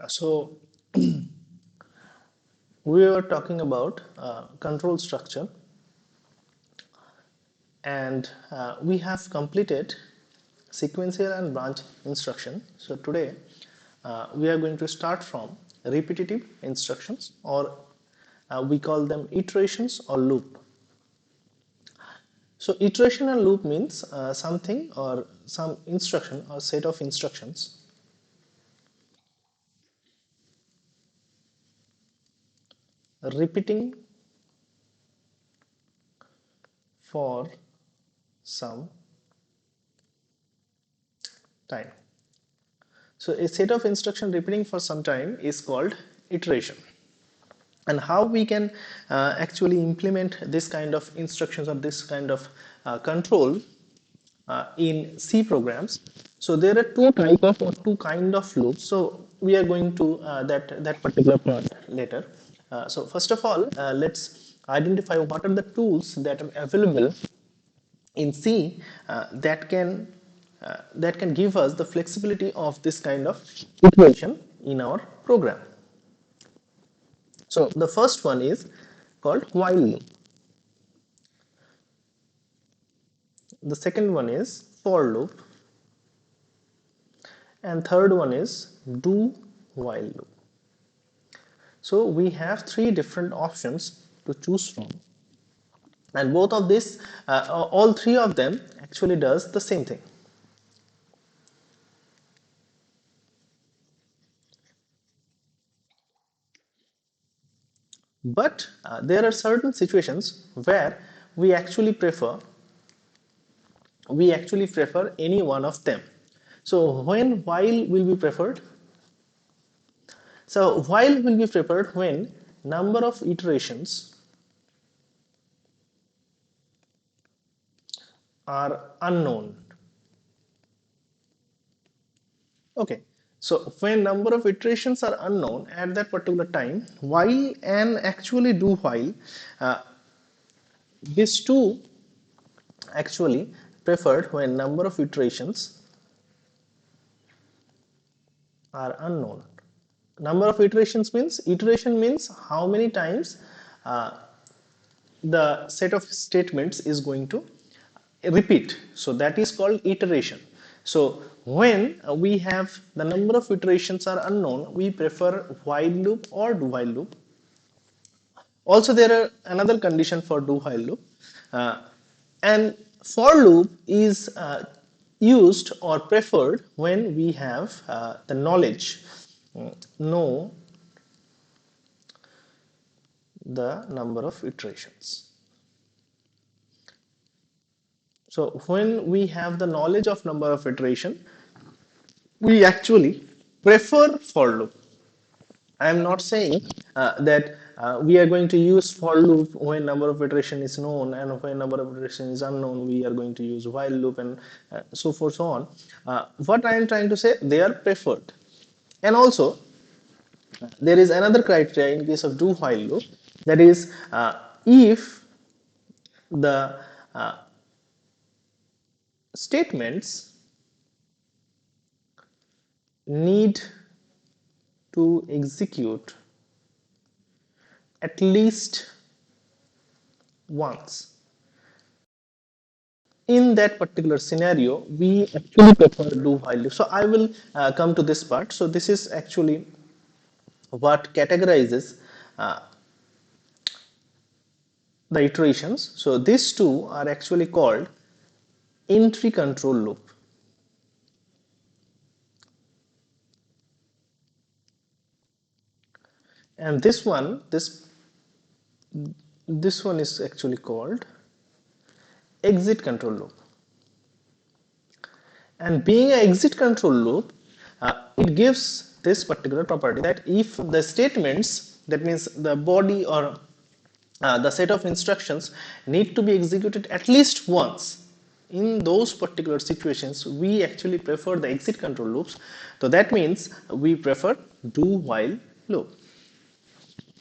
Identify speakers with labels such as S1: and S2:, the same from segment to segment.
S1: So we were talking about control structure, and we have completed sequential and branch instruction. So today we are going to start from repetitive instructions, or we call them iterations or loop. So iterational loop means something or some instruction or set of instructions repeating for some time. So a set of instruction repeating for some time is called iteration. And how we can actually implement this kind of instructions or this kind of control in C programs. So there are two type of or two kind of loops. So we are going to that particular part later. So first of all, let's identify what are the tools that are available in C that can give us the flexibility of this kind of iteration in our program. So the first one is called while loop. The second one is for loop, and third one is do while loop. So we have three different options to choose from, and both of this, all three of them actually does the same thing. But there are certain situations where we actually prefer any one of them. So when while will be preferred? So while will be preferred when number of iterations are unknown. Okay, so when number of iterations are unknown at that particular time, while and actually do while, uh, these two actually preferred when number of iterations are unknown. Number of iterations means, iteration means how many times uh, the set of statements is going to repeat. So that is called iteration. So when we have the number of iterations are unknown, we prefer while loop or do while loop. Also, there are another condition for do while loop, and for loop is used or preferred when we have the knowledge, know the number of iterations. So when we have the knowledge of number of iteration, we actually prefer for loop. I am not saying that we are going to use for loop when number of iteration is known, and when number of iteration is unknown, we are going to use while loop, and so forth, so on. What I am trying to say, they are preferred. And also, there is another criteria in case of do while loop, that is, if the statements need to execute at least once. In that particular scenario, we actually prefer do while loop. So I will come to this part. So this is actually what categorizes the iterations. So these two are actually called entry control loop. And this one is actually called exit control loop. And being an exit control loop, it gives this particular property that if the statements, that means the body or the set of instructions, need to be executed at least once, in those particular situations we actually prefer the exit control loops. So that means we prefer do while loop.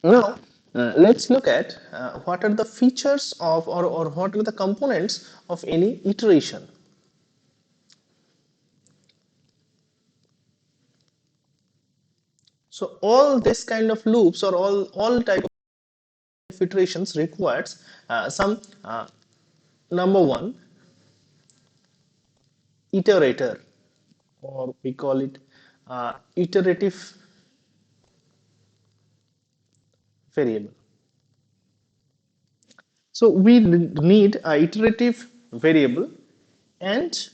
S1: Now let's look at what are the features of, or what are the components of any iteration. So all this kind of loops or all type of iterations requires some number one iterator, or we call it iterative variable. So we need a iterative variable, and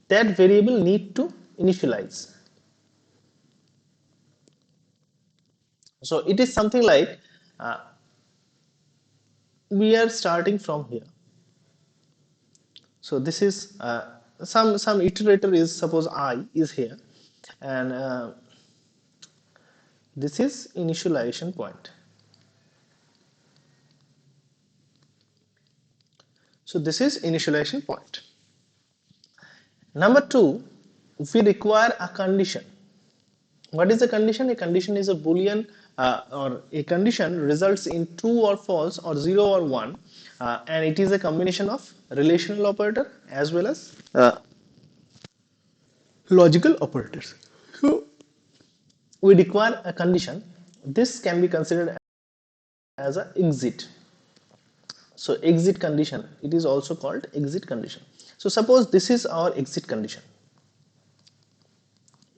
S1: that variable need to initialize. So it is something like uh, we are starting from here. So this is some iterator is, suppose I is here, and this is initialization point. So this is initialization point. Number two, we require a condition. What is a condition? A condition is a boolean, or a condition results in true or false or 0 or 1, and it is a combination of relational operator as well as logical operators. So we require a condition. This can be considered as a exit. So exit condition, it is also called exit condition. So suppose this is our exit condition.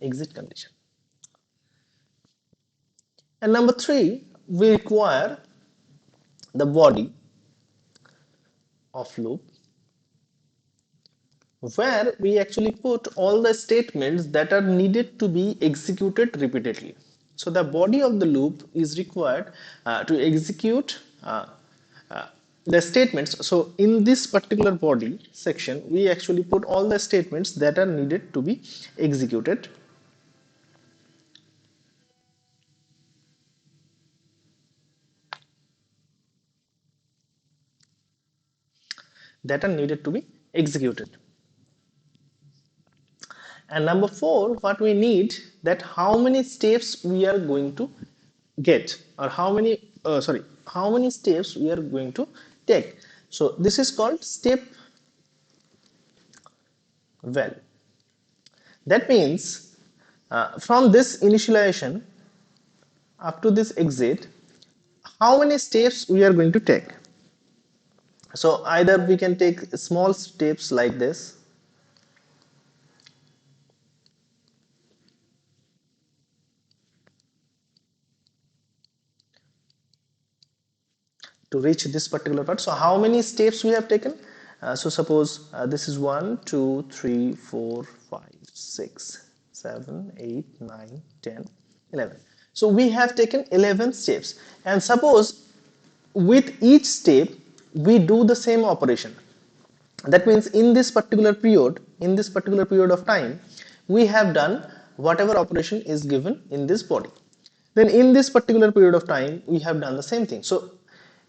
S1: Exit condition. And number three, we require the body of loop, where we actually put all the statements that are needed to be executed repeatedly. So the body of the loop is required to execute uh, the statements. So in this particular body section, we actually put all the statements that are needed to be executed. That are needed to be executed. And number four, what we need, that how many steps we are going to get, or how many steps we are going to take. So this is called step well. That means from this initialization up to this exit, how many steps we are going to take. So either we can take small steps like this, to reach this particular part. So how many steps we have taken? So suppose this is 1, 2, 3, 4, 5, 6, 7, 8, 9, 10, 11. So we have taken 11 steps, and suppose with each step we do the same operation. That means in this particular period of time, we have done whatever operation is given in this body. Then in this particular period of time, we have done the same thing. So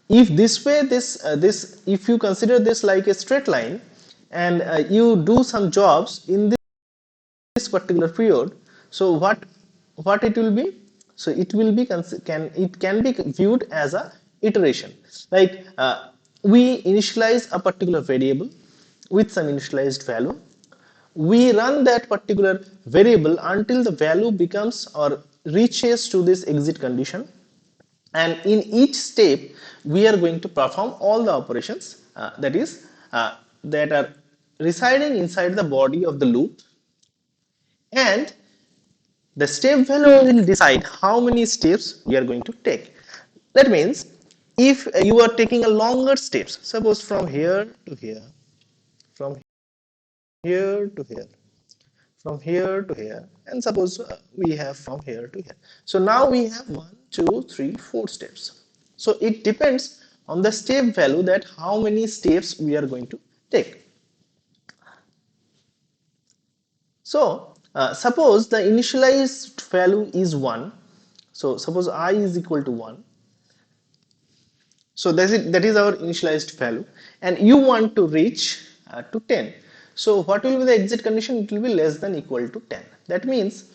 S1: if this way, this if you consider this like a straight line, and you do some jobs in this particular period, so what it will be? So it will be can be viewed as a iteration. Like we initialize a particular variable with some initialized value. We run that particular variable until the value becomes or reaches to this exit condition, and in each step we are going to perform all the operations that are residing inside the body of the loop, and the step value will decide how many steps we are going to take. That means if you are taking a longer steps, suppose from here to here, from here to here, from here to here, and suppose we have from here to here. So now we have 1, 2, 3, 4 steps. So it depends on the step value that how many steps we are going to take. So suppose the initialized value is 1. So suppose I is equal to 1. So that is our initialized value, and you want to reach to 10. So what will be the exit condition? It will be less than equal to 10. That means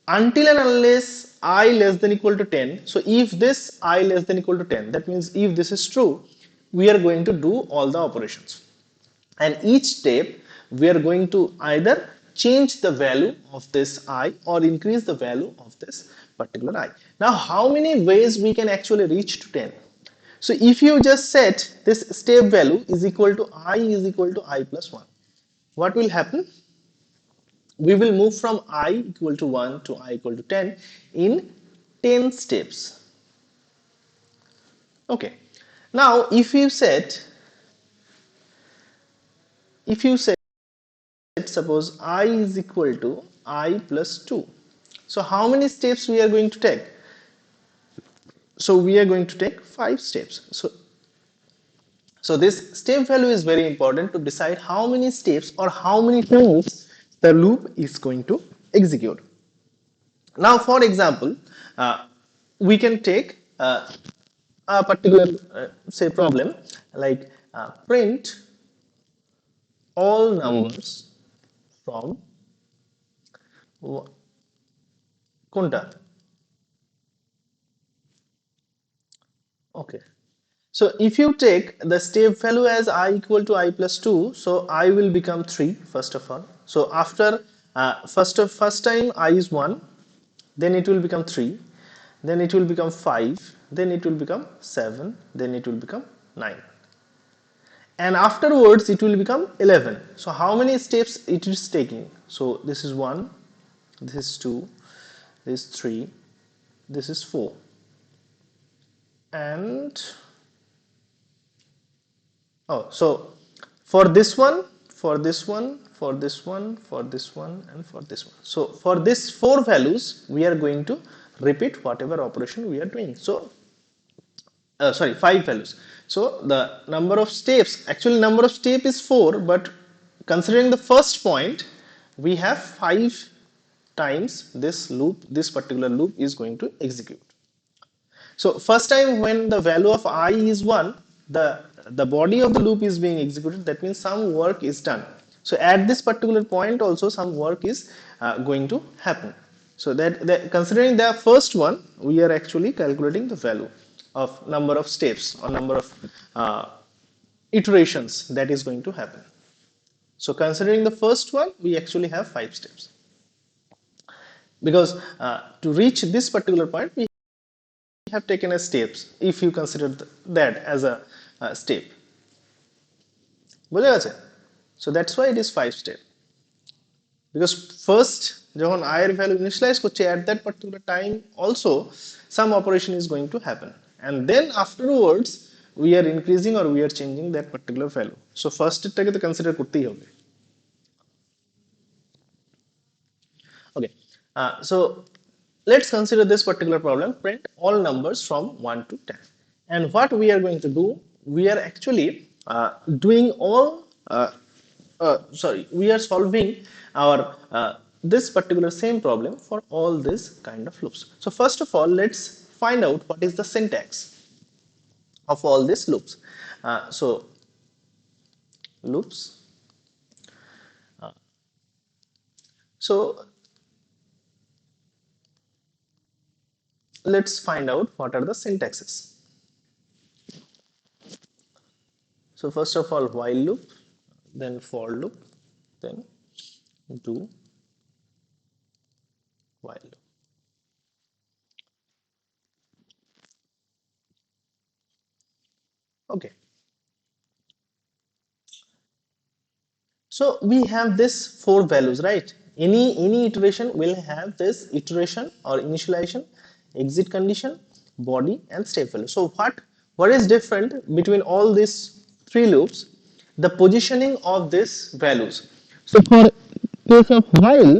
S1: until and unless I less than equal to 10, so if this I less than equal to 10, that means if this is true, we are going to do all the operations, and each step we are going to either change the value of this I or increase the value of this particular I. Now, how many ways we can actually reach to 10? So if you just set this step value is equal to I plus 1, what will happen? We will move from I equal to 1 to I equal to 10 in 10 steps. Okay. Now, if you set suppose I is equal to I plus 2. So how many steps we are going to take? So we are going to take 5 steps. So this step value is very important to decide how many steps or how many times the loop is going to execute. Now, for example, we can take a particular say problem like print all numbers from Kunta. Okay. So if you take the step value as I equal to I plus 2, so I will become 3 first of all. So after first time I is 1, then it will become 3, then it will become 5, then it will become 7, then it will become 9. And afterwards it will become 11. So how many steps it is taking? So this is 1, this is 2, this is 3, this is 4. And oh, so for this one, for this one, for this one, for this one, and for this one. So for these 4 values, we are going to repeat whatever operation we are doing. So sorry, 5 values. So the number of steps, actually number of step is 4, but considering the first point, we have 5 times this loop, this particular loop is going to execute. So first time when the value of I is 1, the body of the loop is being executed. That means some work is done. So at this particular point also some work is going to happen. So that considering the first one, we are actually calculating the value of number of steps or number of iterations that is going to happen. So considering the first one, we actually have 5 steps. Because to reach this particular point, we have taken as steps if you consider that as a step. বুঝা গেছে? So that's why it is 5 step. Because first যখন I এর value initialize করছে at that particular time also some operation is going to happen, and then afterwards we are increasing or we are changing that particular value. So first এটাকে তো consider করতেই হবে. Okay, so let's consider this particular problem, print all numbers from 1 to 10. And what we are going to do, we are actually doing all, we are solving our this particular same problem for all this kind of loops. So first of all, let's find out what is the syntax of all these loops. So loops. So let's find out what are the syntaxes. So first of all, while loop, then for loop, then do while loop. Okay. So we have this 4 values, right? Any iteration will have this iteration or initialization, exit condition, body, and step value. So what is different between all these 3 loops? The positioning of these values. So for case of while,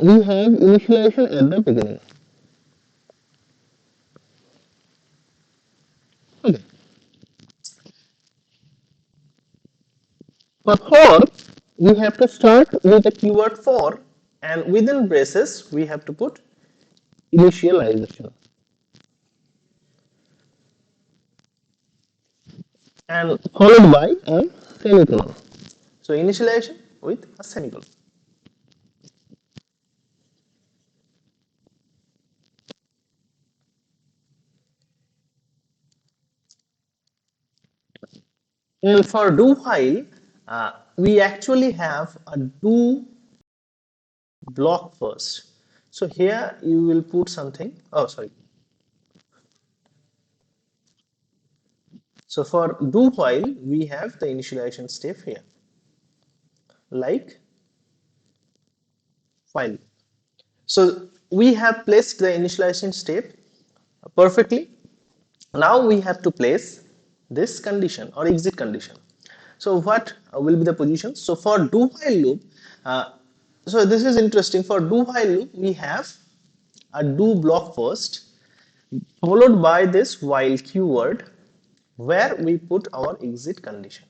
S1: we have initialization at the beginning. Okay. For, we have to start with the keyword for, and within braces we have to put initialization, and followed by a semicolon. So initialization with a semicolon. And for do while, we actually have a do block first. So here you will put something. Oh, sorry. So for do while we have the initialization step here, like while. So we have placed the initialization step perfectly. Now we have to place this condition or exit condition. So what will be the position? So for do while loop, so this is interesting. For do while loop, we have a do block first, followed by this while keyword, where we put our exit condition.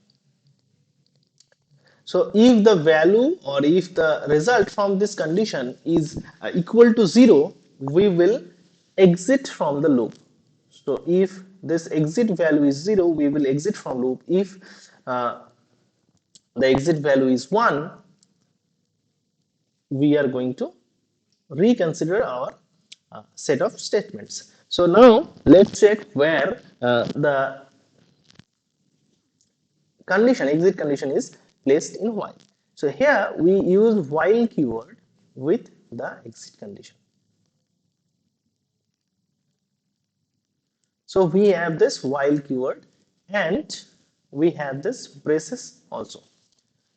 S1: So if the value or if the result from this condition is equal to 0, we will exit from the loop. So if this exit value is 0, we will exit from loop. If uh, the exit value is 1, we are going to reconsider our set of statements. So now let's check where the condition, exit condition is placed in while. So here we use while keyword with the exit condition. So we have this while keyword and we have this braces also.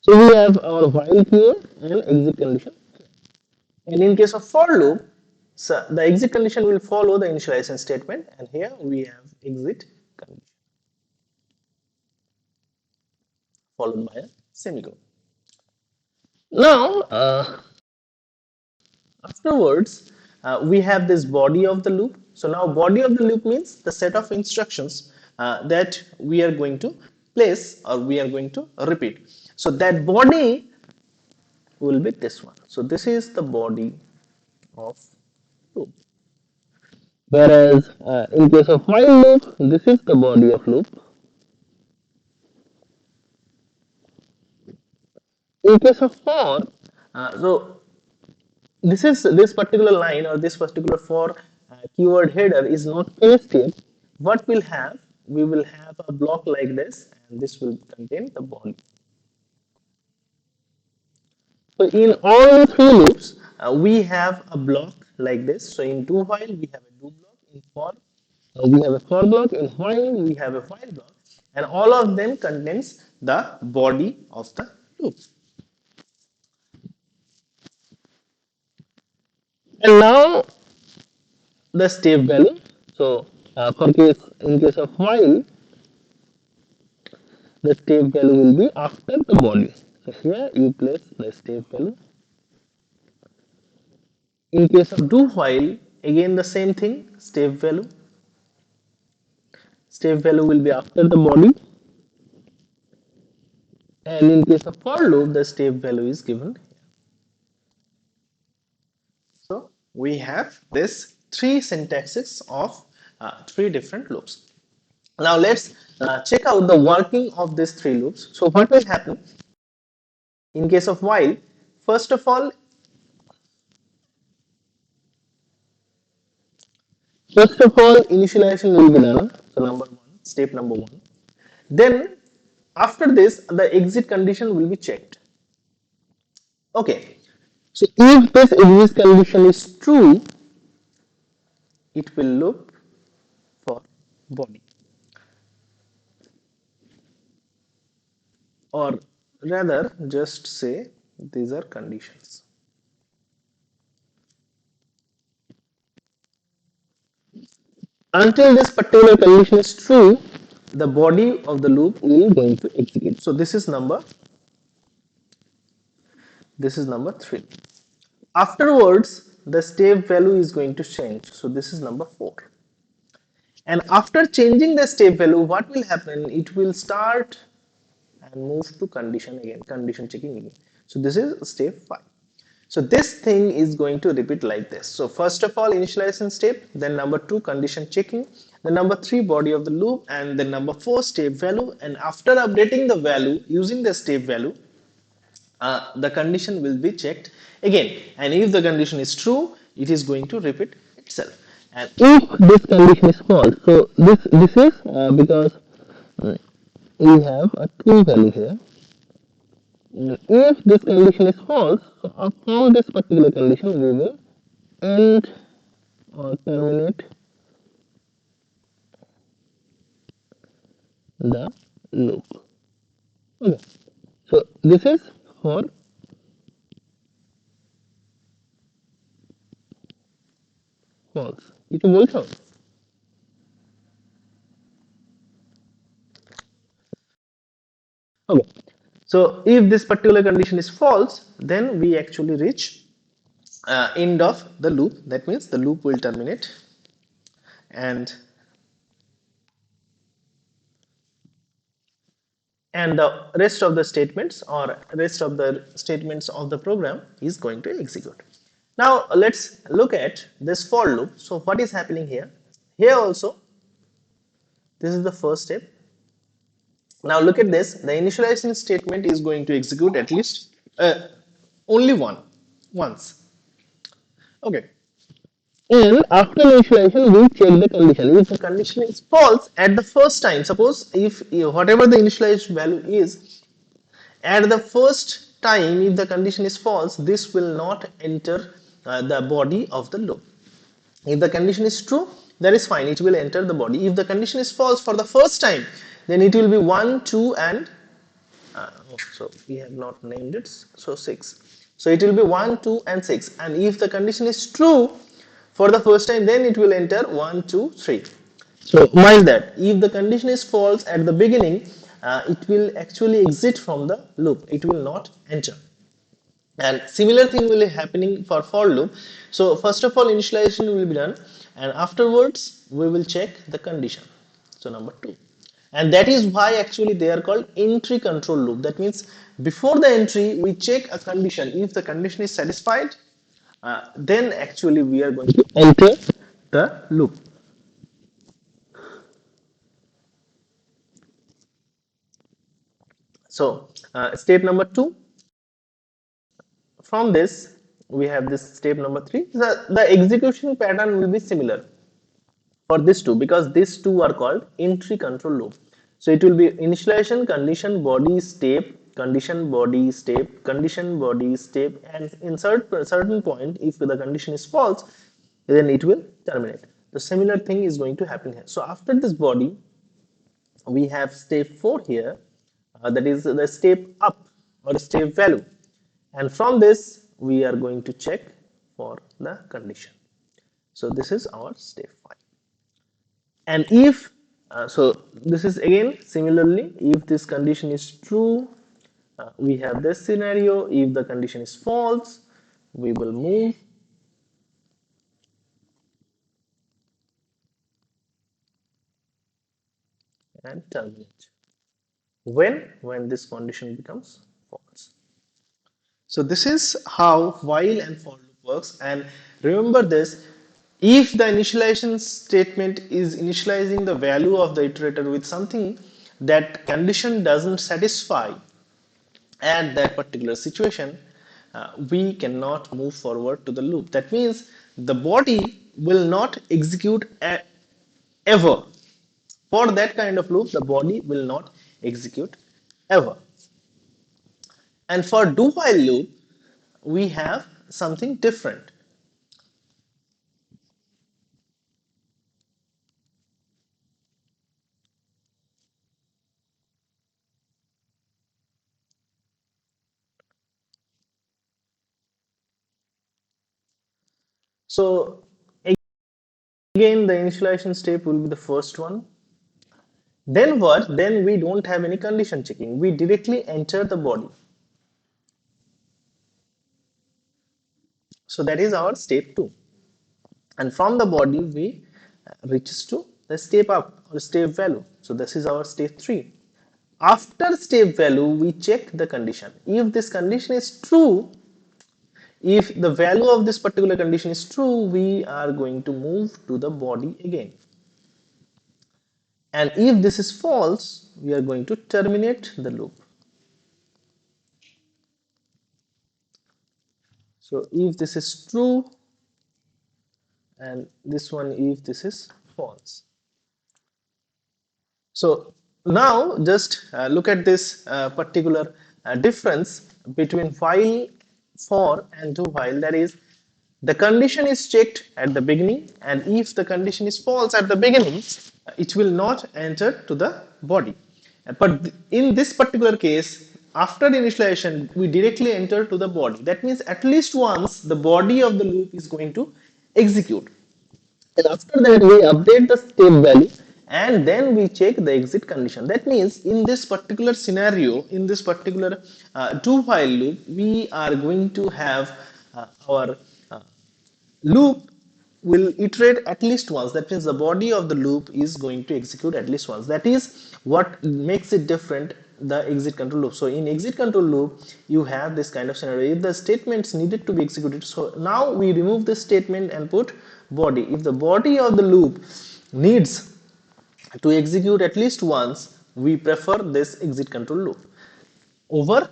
S1: So we have our while keyword and exit condition. And in case of for loop, so the exit condition will follow the initialization statement, and here we have exit condition followed by a semicolon. Now, afterwards, we have this body of the loop. So now body of the loop means the set of instructions that we are going to place or we are going to repeat. So that body will be this one. So this is the body of loop. Whereas in case of while loop, this is the body of loop. In case of for, so this particular line or this particular for keyword header is not placed yet. What we'll have, we will have a block like this, and this will contain the body. So in all three loops, we have a block like this. So in do while we have a do block, in for we have a for block, in while we have a while block, and all of them contains the body of the loop. And now the step value. So for case in case of while, the step value will be after the body. So here you place the step value. In case of do while, again the same thing, step value. Step value will be after the body. And in case of for loop, the step value is given. So we have this three syntaxes of three different loops. Now let's check out the working of these three loops. So what will happen in case of while? First of all, initialization will be done. So number one, step number one. Then after this, the exit condition will be checked. Okay. So if this exit condition is true, it will look for body, or rather just say these are conditions. Until this particular condition is true, the body of the loop will going to execute. So this is number 3. Afterwards, the step value is going to change. So this is number 4. And after changing the step value, what will happen? It will start and move to condition again, condition checking again. So this is step 5. So this thing is going to repeat like this. So first of all, initialization step, then number 2, condition checking, then number 3, body of the loop, and then number 4, step value. And after updating the value using the step value, the condition will be checked again. And if the condition is true, it is going to repeat itself. And if this condition is false, so this is because we have a true value here. If this condition is false, so upon this particular condition we will end or terminate the loop. Okay. So this is for false. কিছু বলছো? Okay. So if this particular condition is false, then we actually reach end of the loop. That means the loop will terminate, and the rest of the statements or rest of the statements of the program is going to execute. Now let's look at this for loop. So what is happening here? Here also, this is the first step. Now look at this. The initialization statement is going to execute at least only once. Okay. And after initialization, we check the condition. If the condition is false at the first time, suppose if whatever the initialized value is, at the first time, if the condition is false, this will not enter the body of the loop. If the condition is true, that is fine, it will enter the body. If the condition is false for the first time, then it will be 1, 2, and so we have not named it, so 6. So it will be 1, 2, and 6. And if the condition is true for the first time, then it will enter 1, 2, 3. So why is that? If the condition is false at the beginning, it will actually exit from the loop. It will not enter. And similar thing will be happening for loop. So first of all, initialization will be done, and afterwards we will check the condition. So number 2, and that is why actually they are called entry control loop. That means before the entry we check a condition. If the condition is satisfied, then actually we are going to enter the loop. So step number 2, from this we have this step number 3. The execution pattern will be similar for this two, because these two are called entry control loop. So it will be initialization, condition, body, step, condition, body, step, condition, body, step, and insert a certain point. If the condition is false, then it will terminate. The similar thing is going to happen here. So after this body, we have step 4 here, that is the step up or step value, and from this we are going to check for the condition. So this is our step 5. And if so this is again similarly, if this condition is true, we have this scenario. If the condition is false, we will move and terminate when this condition becomes false. So this is how while and for loop works. And remember this, if the initialization statement is initializing the value of the iterator with something that condition doesn't satisfy at that particular situation, we cannot move forward to the loop. That means the body will not execute ever. For that kind of loop, the body will not execute ever. And for do while loop, we have something different. So again, the initialization step will be the first one. Then what? Then we don't have any condition checking. We directly enter the body. So that is our step 2. And from the body, we reaches to the step up or step value. So this is our step 3. After step value, we check the condition. If this condition is true, if the value of this particular condition is true, we are going to move to the body again. And if this is false, we are going to terminate the loop. So if this is true, and this one if this is false. So now just look at this particular difference between while, for, and do while. That is, The condition is checked at the beginning, and if the condition is false at the beginning, it will not enter to the body. But in this particular case, after initialization, we directly enter to the body. That means at least once the body of the loop is going to execute. And after that, we update the state value and then we check the exit condition. That means in this particular scenario, in this particular do while loop, we are going to have our loop will iterate at least once. That means the body of the loop is going to execute at least once. That is what makes it different, the exit control loop. So in exit control loop, you have this kind of scenario. If the statements needed to be executed, so now we remove this statement and put body. If the body of the loop needs to execute at least once, we prefer this exit control loop over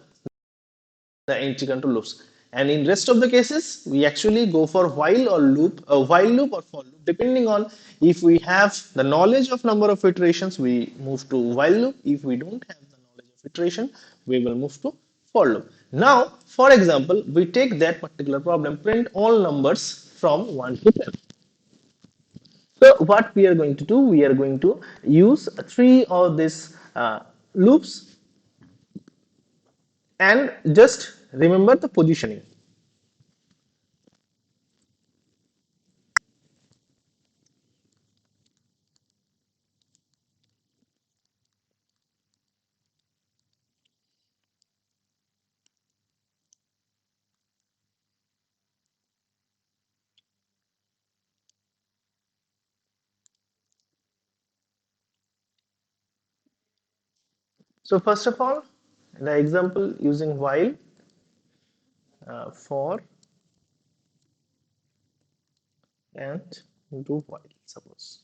S1: the entry control loops. And in rest of the cases, we actually go for while or loop, while loop or for loop, depending on if we have the knowledge of number of iterations, we move to while loop. If we don't have the knowledge of iteration, we will move to for loop. Now, for example, we take that particular problem, print all numbers from 1 to 10. So what we are going to do, we are going to use three of these loops and just remember the positioning. So first of all, the example using while, for, and do while, suppose.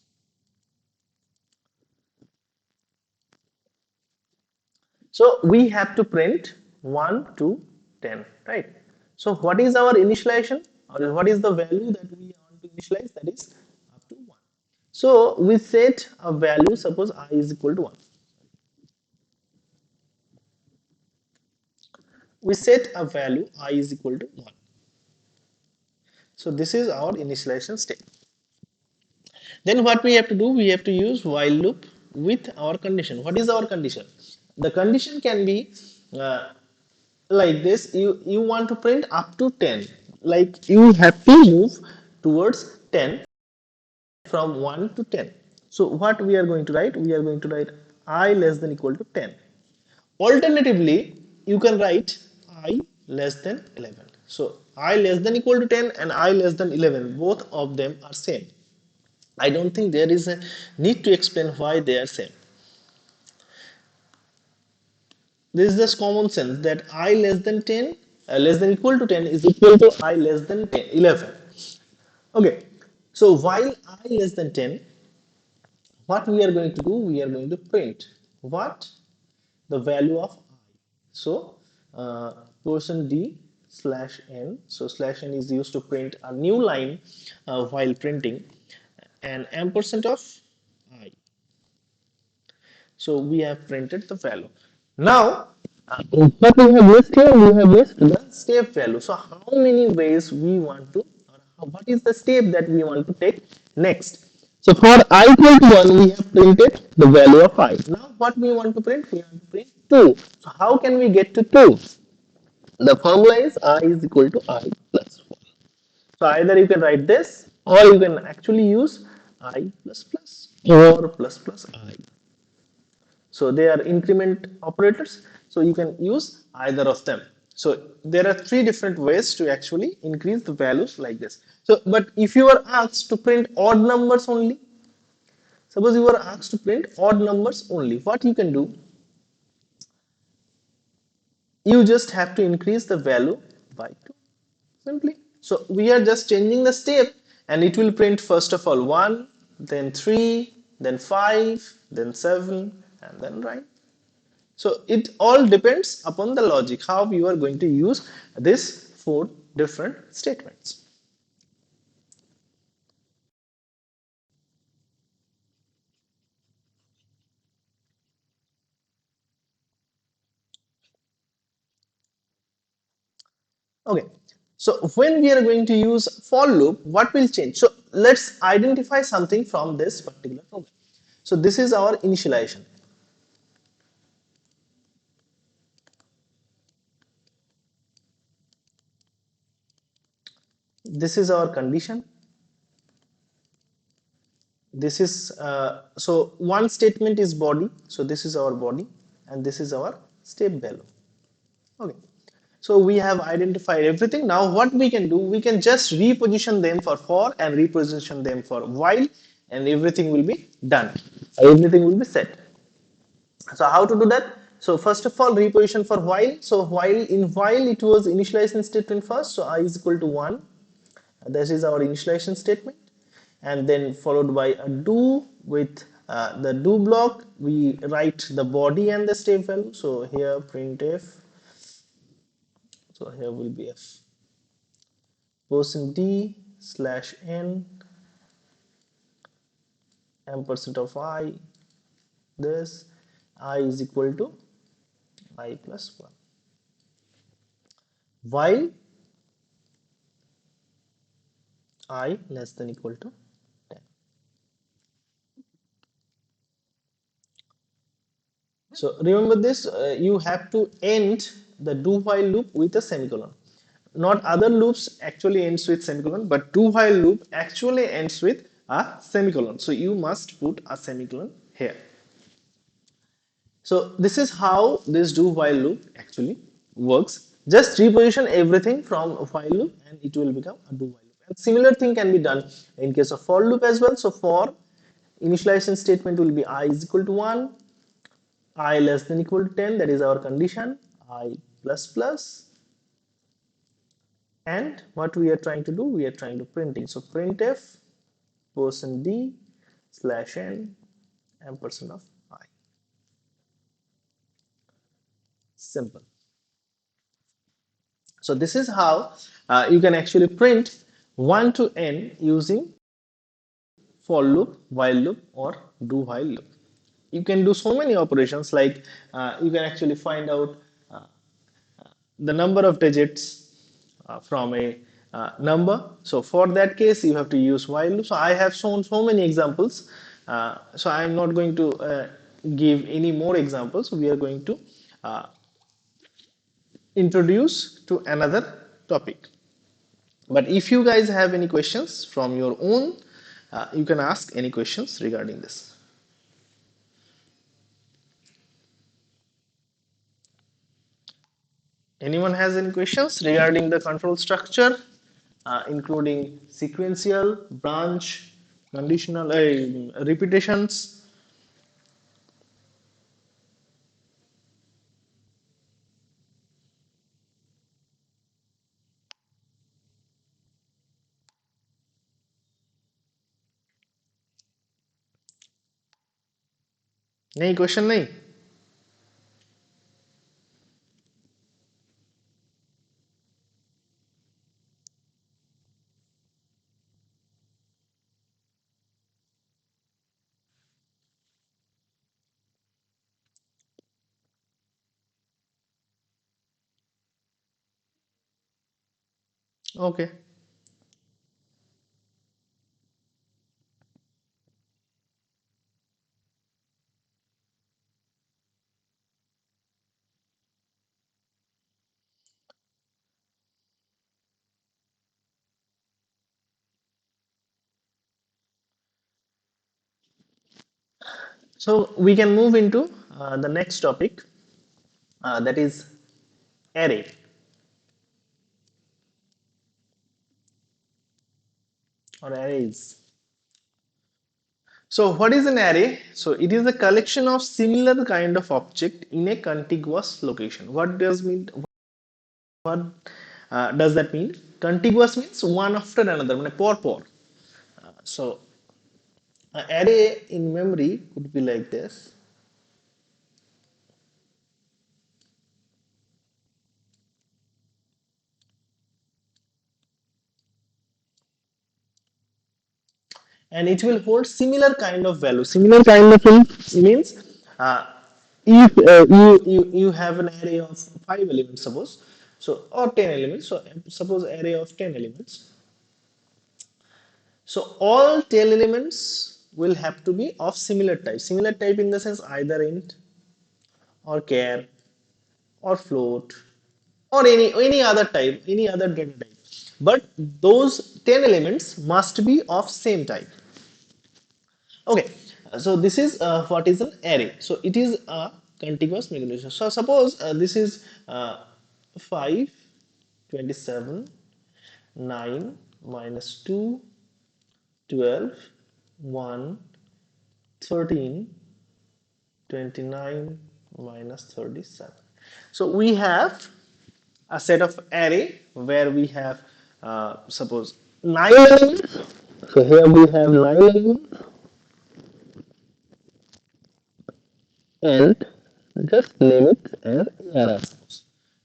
S1: So we have to print 1 to 10, right? So what is our initialization, or what is the value that we want to initialize? That is up to 1. So we set a value, suppose I is equal to 1. We set a value I is equal to 1. So this is our initialization state. Then what we have to do, we have to use while loop with our condition. What is our condition? The condition can be like this. You want to print up to 10. Like you have to move towards 10 from 1 to 10. So what we are going to write? We are going to write I less than equal to 10. Alternatively, you can write I less than 11. So I less than equal to 10 and I less than 11, both of them are same. I don't think there is a need to explain why they are same. This is just common sense that I less than 10, less than equal to 10 is equal to I less than 10, 11. Okay, so while I less than 10, what we are going to do, we are going to print what? The value of I. So, portion D slash N. So, slash N is used to print a new line while printing, and ampersand of I. So we have printed the value. Now, what we have missed here, we have missed the step value. So how many ways we want to, or what is the step that we want to take next? So for I equal to 1, we have printed the value of I. Now what we want to print? We want to print 2. So how can we get to 2? The formula is I is equal to I plus 1. So either you can write this or you can actually use I plus plus or plus plus I. So they are increment operators. So you can use either of them. So there are three different ways to actually increase the values like this. So, but if you are asked to print odd numbers only, suppose you are asked to print odd numbers only, what you can do? You just have to increase the value by 2, simply. So we are just changing the step and it will print first of all 1, then 3, then 5, then 7, and then 9. So it all depends upon the logic, how you are going to use these four different statements. Okay, So when we are going to use for loop, what will change? So let's identify something from this particular program. So this is our initialization. This is our condition. This is so one statement is body. So this is our body, and this is our step value. Okay. So we have identified everything. Now what we can do, we can just reposition them for and reposition them for while, and everything will be done. Everything will be set. So how to do that? So first of all, reposition for while. So while it was initialization statement first. So I is equal to 1. This is our initialization statement, and then followed by a do with the do block. We write the body and the step value. So here printf. So here will be a %d slash n ampersand of I. This I is equal to I plus 1. While I less than equal to 10. So remember this, you have to end the do while loop with a semicolon. Not other loops actually ends with semicolon, but do while loop actually ends with a semicolon. So you must put a semicolon here. So this is how this do while loop actually works. Just reposition everything from a while loop and it will become a do while loop. And similar thing can be done in case of for loop as well. So for initialization statement will be I is equal to 1, I less than equal to 10, that is our condition, I plus plus, and what we are trying to do, we are trying to printing. So printf %d slash n ampersand of I. Simple. So this is how you can actually print 1 to n using for loop, while loop, or do while loop. You can do so many operations, like you can actually find out the number of digits from a number. So for that case, you have to use while loop. So I have shown so many examples. So I am not going to give any more examples. We are going to uh, introduce to another topic. But if you guys have any questions from your own, you can ask any questions regarding this. Anyone has any questions regarding the control structure, including sequential, branch, conditional, repetitions? नहीं question नहीं. Okay. So we can move into the next topic, that is array or arrays. So what is an array? So it is a collection of similar kind of object in a contiguous location. What does mean? What does that mean? Contiguous means one after another, মানে পর পর. So an array in memory could be like this. And it will hold similar kind of value. Similar kind of thing means if you have an array of 5 elements, suppose. So or 10 elements. So suppose array of 10 elements. So all tail elements will have to be of similar type. Similar type in the sense either int or char or float or any other type, any other data type. But those 10 elements must be of same type. Okay, so this is what is an array. So it is a contiguous mechanism. So suppose this is 5, 27, 9 minus 2, 12, 1, 13, 29 minus 37. So we have a set of array where we have suppose 9 elements. So here we have 9 elements and just name it as ARR.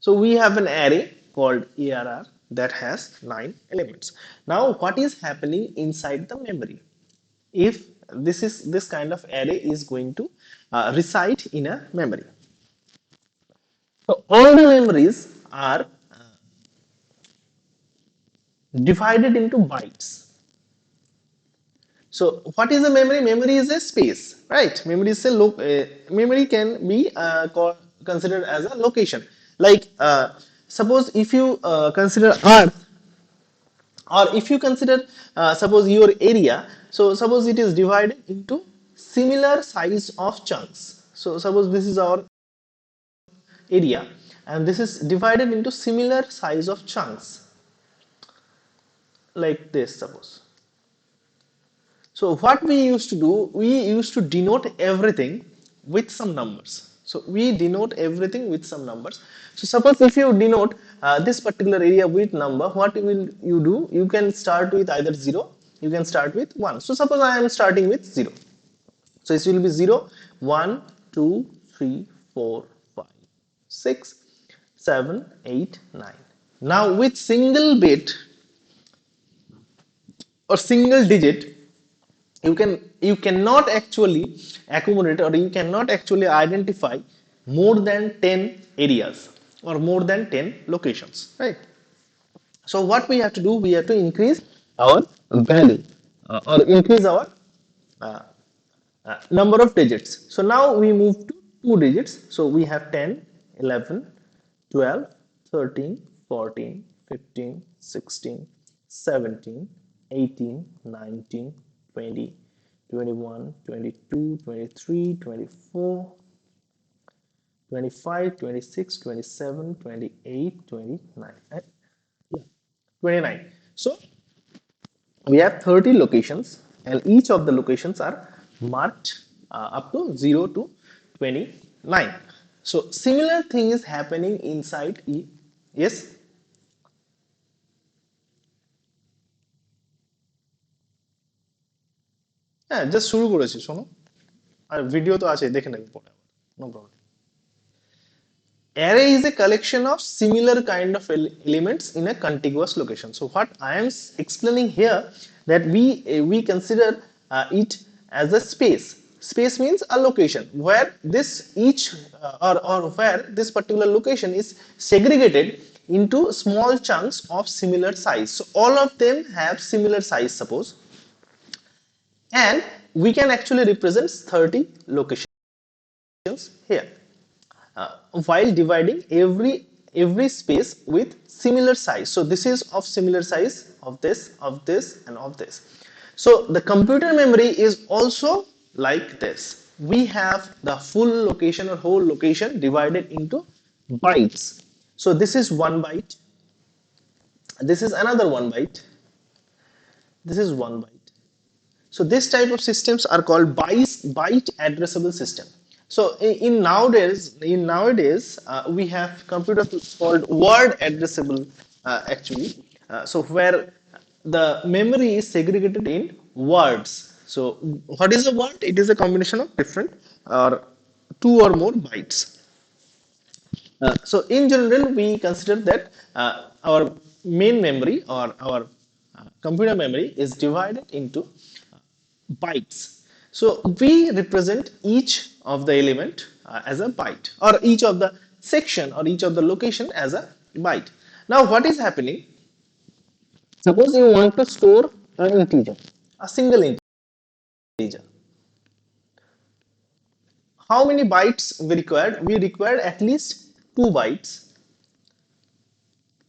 S1: So we have an array called ARR that has 9 elements. Now what is happening inside the memory? If this kind of array is going to reside in a memory. So all the memories are divided into bytes. So what is a memory? Memory is a space, right? Memory is memory can be considered as a location. Like suppose if you consider Earth, or if you consider suppose your area. So suppose it is divided into similar size of chunks. So suppose this is our area, and this is divided into similar size of chunks like this. Suppose. So what we used to do, we used to denote everything with some numbers. So we denote everything with some numbers. So suppose if you denote this particular area with number, what will you do? You can start with either 0, you can start with 1. So suppose I am starting with 0. So this will be 0, 1, 2, 3, 4, 5, 6, 7, 8, 9. Now with single bit or single digit, you cannot actually accommodate, or you cannot actually identify more than 10 areas or more than 10 locations, right? So what we have to do, we have to increase our value or increase our uh, number of digits. So now we move to 2 digits. So we have 10, 11, 12, 13, 14, 15, 16, 17, 18, 19, 20, 21, 22, 23, 24, 25, 26, 27, 28, 29. Yeah, 29. So we have 30 locations, and each of the locations are marked up to 0 to 29. So similar thing is happening inside E. Yes. হ্যাঁ just শুরু করেছি শোনো আর video তো আছে দেখে নেবে পরে no problem array is a collection of similar kind of elements in a contiguous location. So what I am explaining here, that we consider it as a space. Space means a location where this each or where this particular location is segregated into small chunks of similar size. So all of them have similar size, suppose, and we can actually represent 30 locations here, while dividing every space with similar size. So this is of similar size of this, and of this. So the computer memory is also like this. We have the full location or whole location divided into bytes. So this is 1 byte, this is another 1 byte, this is 1 byte. So this type of systems are called byte addressable system. So in nowadays we have computers called word addressable actually. So where the memory is segregated in words. So what is a word? It is a combination of different or two or more bytes. So in general, we consider that our main memory or our computer memory is divided into bytes. So we represent each of the element as a byte, or each of the section or each of the location as a byte. Now what is happening? Suppose you want to store an integer, a single integer. How many bytes we required? We required at least 2 bytes.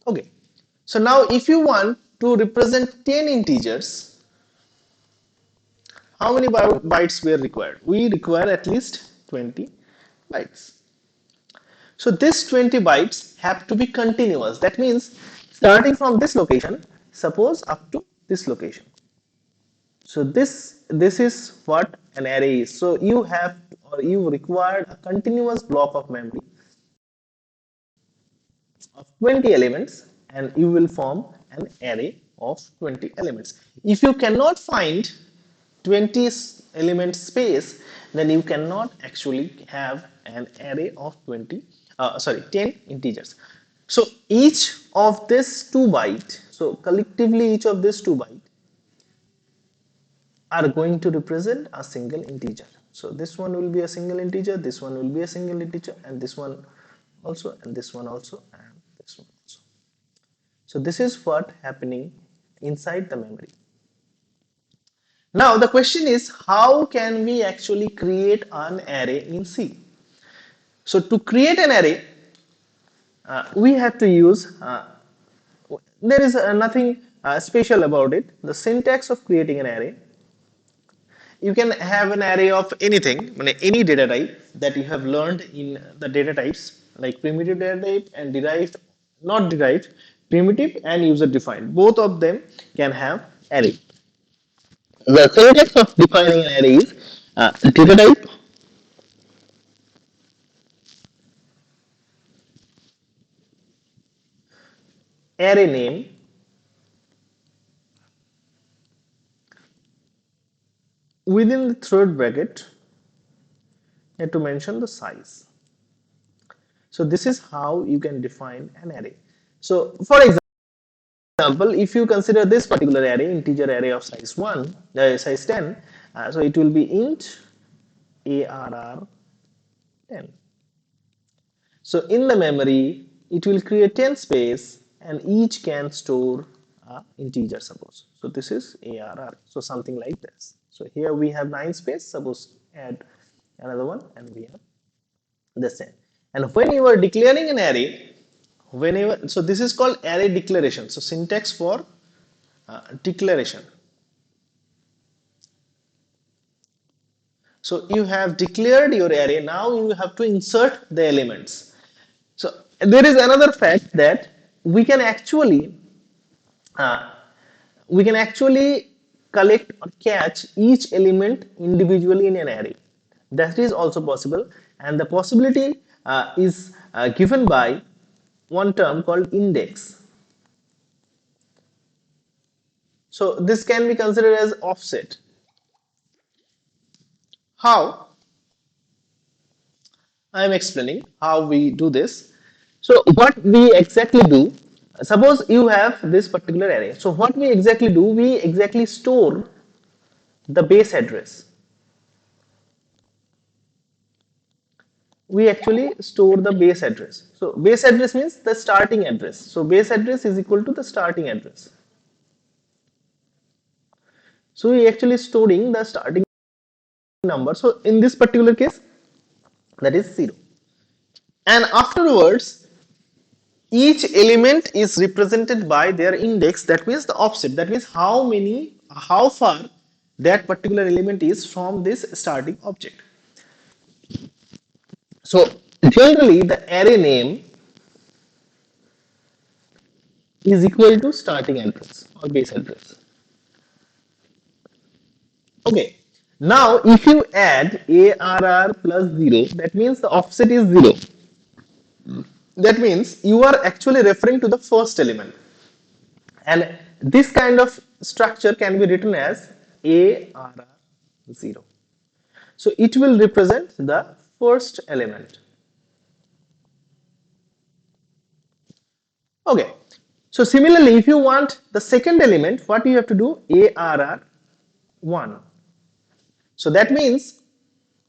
S1: Okay. So now if you want to represent 10 integers, how many bytes were required? We require at least 20 bytes. So this 20 bytes have to be continuous. That means starting from this location, suppose up to this location. So this is what an array is. So you have or you required a continuous block of memory of 20 elements, and you will form an array of 20 elements. If you cannot find 20 element space, then you cannot actually have an array of 10 integers. So each of this 2 byte, so collectively each of this 2 byte are going to represent a single integer. So this one will be a single integer, this one will be a single integer, and this one also, and this one also, and this one also. So this is what happening inside the memory. Now the question is, how can we actually create an array in C? So to create an array, we have to use, there is nothing special about it. The syntax of creating an array, you can have an array of anything, any data type that you have learned in the data types, like primitive data type and derived, not derived, primitive and user defined. Both of them can have array. The syntax of defining an array is data type, array name, within the third bracket, you have to mention the size. So this is how you can define an array. So for example, if you consider this particular array, integer array of size 1, size 10, so it will be int arr 10. So in the memory, it will create 10 space and each can store a integer, suppose. So this is arr. So something like this. So here we have 9 space, suppose add another one and we have the same. And when you are declaring an array, whenever, so this is called array declaration. So syntax for declaration. So you have declared your array, now you have to insert the elements. So there is another fact that we can actually uh, collect or catch each element individually in an array. That is also possible, and the possibility is given by one term called index. So this can be considered as offset. How? I am explaining how we do this. So what we exactly do, suppose you have this particular array. So what we exactly do, we exactly store the base address. We actually store the base address. So base address means the starting address. So base address is equal to the starting address. So we actually storing the starting number. So in this particular case, that is 0. And afterwards, each element is represented by their index, that means the offset, that means how far that particular element is from this starting object. So generally the array name is equal to starting address or base address. Okay, now if you add arr plus 0, that means the offset is 0. That means you are actually referring to the first element. And this kind of structure can be written as arr0. So it will represent the first element. Okay. So similarly, if you want the second element, what you have to do? arr1. So that means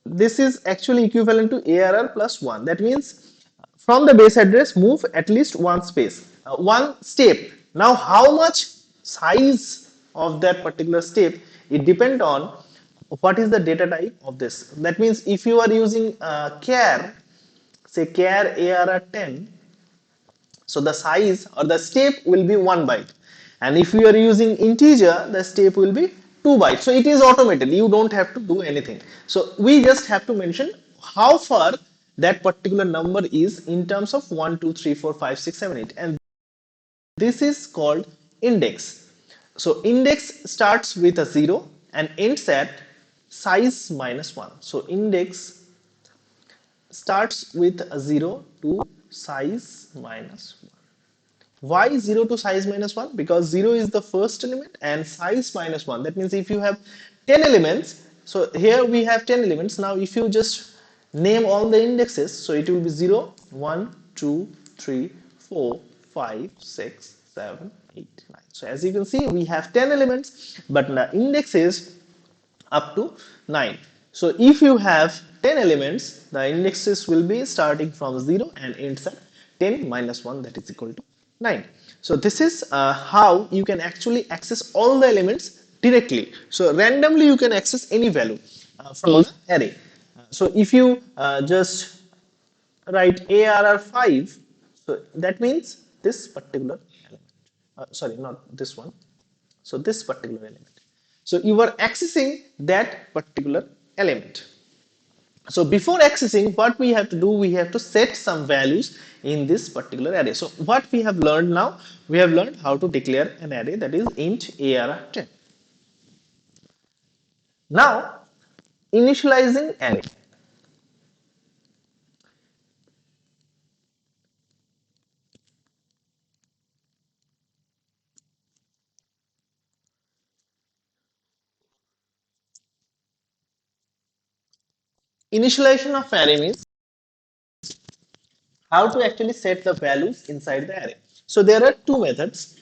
S1: this is actually equivalent to arr plus 1. That means from the base address move at least one space, one step. Now how much size of that particular step, it depend on what is the data type of this. That means if you are using char, say char ARR10, so the size or the step will be 1 byte, and if you are using integer, the step will be 2 bytes. So it is automated, you don't have to do anything. So we just have to mention how far that particular number is in terms of 1 2 3 4 5 6 7 8, and this is called index. So index starts with a 0 and ends at size minus 1. So index starts with a 0 to size minus 1. Why 0 to size minus 1? Because 0 is the first element and size minus 1. That means if you have 10 elements, so here we have 10 elements. Now if you just name all the indexes, so it will be 0, 1, 2, 3, 4, 5, 6, 7, 8, 9. So as you can see, we have 10 elements, but the index is up to 9. So if you have 10 elements, the indexes will be starting from 0 and ends at 10 minus 1, that is equal to 9. So this is how you can actually access all the elements directly. So randomly you can access any value from the array. So if you just write ARR5, so that means this particular element. Sorry, not this one. So this particular element. So you are accessing that particular element. So before accessing, what we have to do, we have to set some values in this particular array. So what we have learned now, we have learned how to declare an array, that is int ARR10. Now, initializing array. Initialization of array means how to actually set the values inside the array. So there are two methods.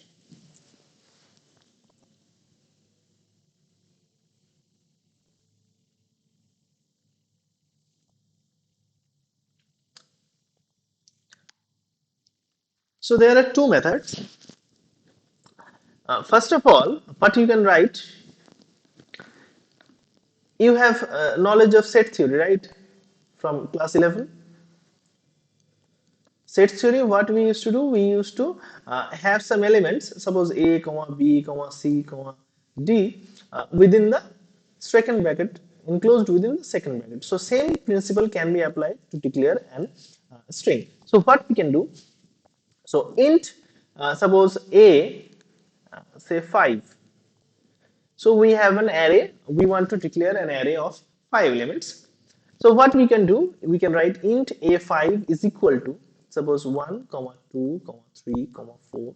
S1: So there are two methods. First of all, what you can write, you have knowledge of set theory, right? From class 11. Set theory, what we used to do, we used to have some elements, suppose a comma b comma c comma d, within the second bracket, enclosed within the second bracket. So same principle can be applied to declare an string. So what we can do, so int suppose a, say 5. So we have an array, we want to declare an array of 5 elements. So what we can do, we can write int a5 is equal to, suppose 1, comma 2, comma 3, comma 4.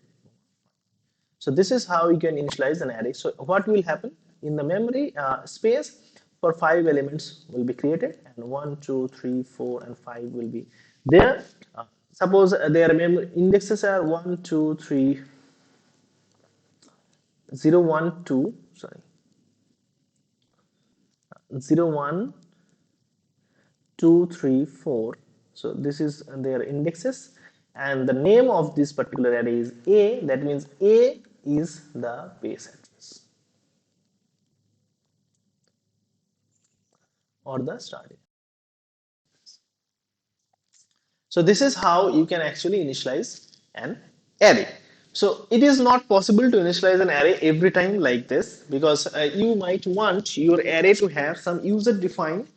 S1: So this is how you can initialize an array. So what will happen in the memory space, for 5 elements will be created, and 1, 2, 3, 4, and 5 will be there. Suppose their memory indexes are 1, 2, 3, 0, 1, 2, sorry, 0, 1, 2, 3, 4. So this is their indexes, and the name of this particular array is a. That means a is the base address or the start address. So this is how you can actually initialize an array. So it is not possible to initialize an array every time like this, because you might want your array to have some uh, user defined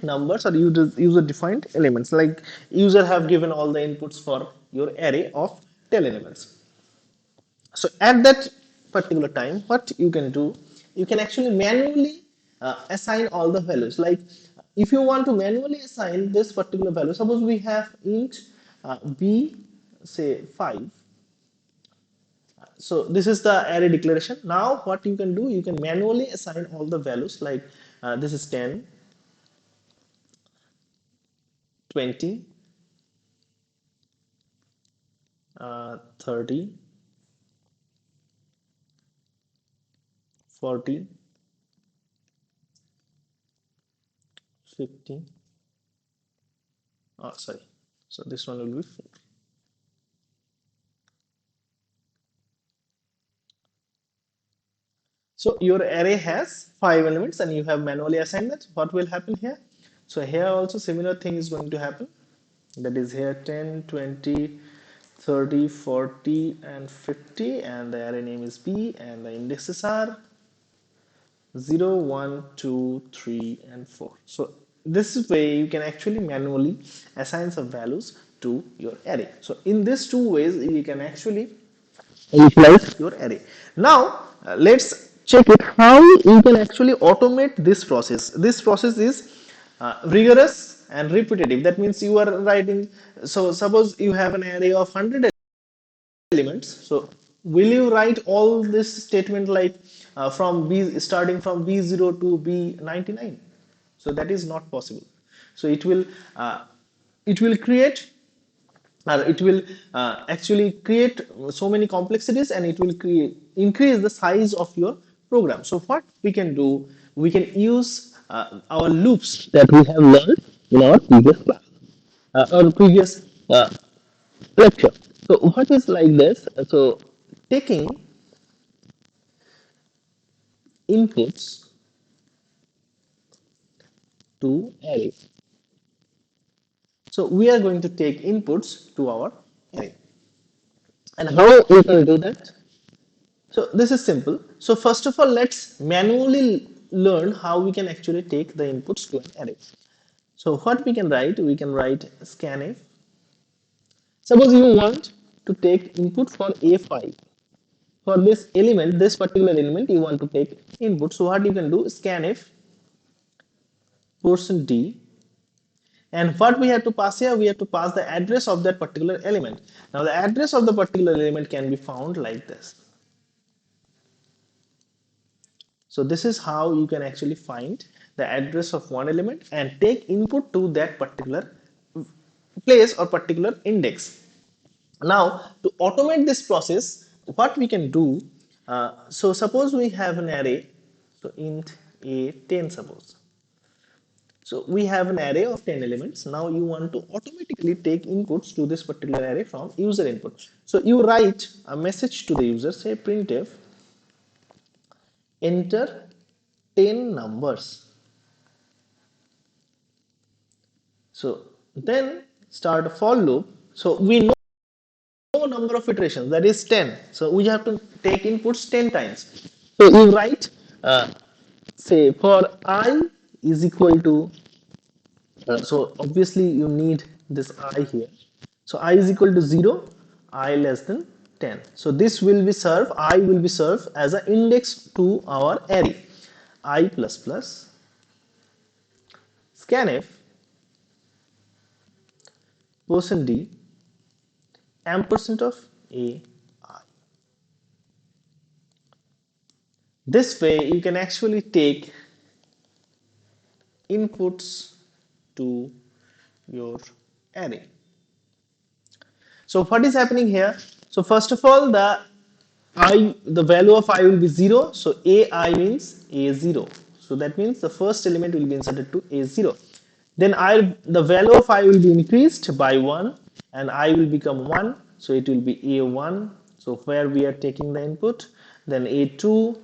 S1: numbers or user defined elements, like user have given all the inputs for your array of 10 elements. So at that particular time, what you can do, you can actually manually assign all the values. Like if you want to manually assign this particular value, suppose we have int b, say 5. So this is the array declaration. Now what you can do, you can manually assign all the values, like this is 10, 20, 30, 40, 50, Oh, sorry. So this one will be 4. So your array has 5 elements and you have manually assigned that. What will happen here? So here also similar thing is going to happen. That is here 10, 20, 30, 40 and 50, and the array name is B and the indexes are 0, 1, 2, 3 and 4. So this is way you can actually manually assign some values to your array. So in these two ways you can actually initialize your array. Now let's check it how you can actually automate this process. This process is rigorous and repetitive. That means you are writing, so suppose you have an array of 100 elements. So will you write all this statement like from B starting from B0 to B99? So that is not possible. So it will create it will actually create so many complexities and it will create increase the size of your program. So what we can do, we can use our loops that we have learned in our previous class or previous lecture. So what is like this? So taking inputs to array. So we are going to take inputs to our array. And how we can do that? So this is simple. So first of all, let's manually learn how we can actually take the inputs to an array. So what we can write scanf. Suppose you want to take input for A5. For this element, this particular element, you want to take input. So what you can do, scanf %d, and what we have to pass here, we have to pass the address of that particular element. Now the address of the particular element can be found like this. So this is how you can actually find the address of one element and take input to that particular place or particular index. Now to automate this process, what we can do, so suppose we have an array, so int a10 suppose. So we have an array of 10 elements. Now you want to automatically take inputs to this particular array from user input. So you write a message to the user, say printf, enter 10 numbers. So then start a for loop. So we know number of iterations, that is 10. So we have to take inputs 10 times. So you write, say for I is equal to, so obviously you need this I here. So I is equal to 0, I less than 10. So this will be served, I will be served as an index to our array. I plus plus scanf %d ampersand of a. This way you can actually take inputs to your array. So what is happening here? So first of all, the value of I will be 0. So ai means a0. So that means the first element will be inserted to a0. Then the value of I will be increased by 1 and I will become 1. So it will be a1. So where we are taking the input, then a2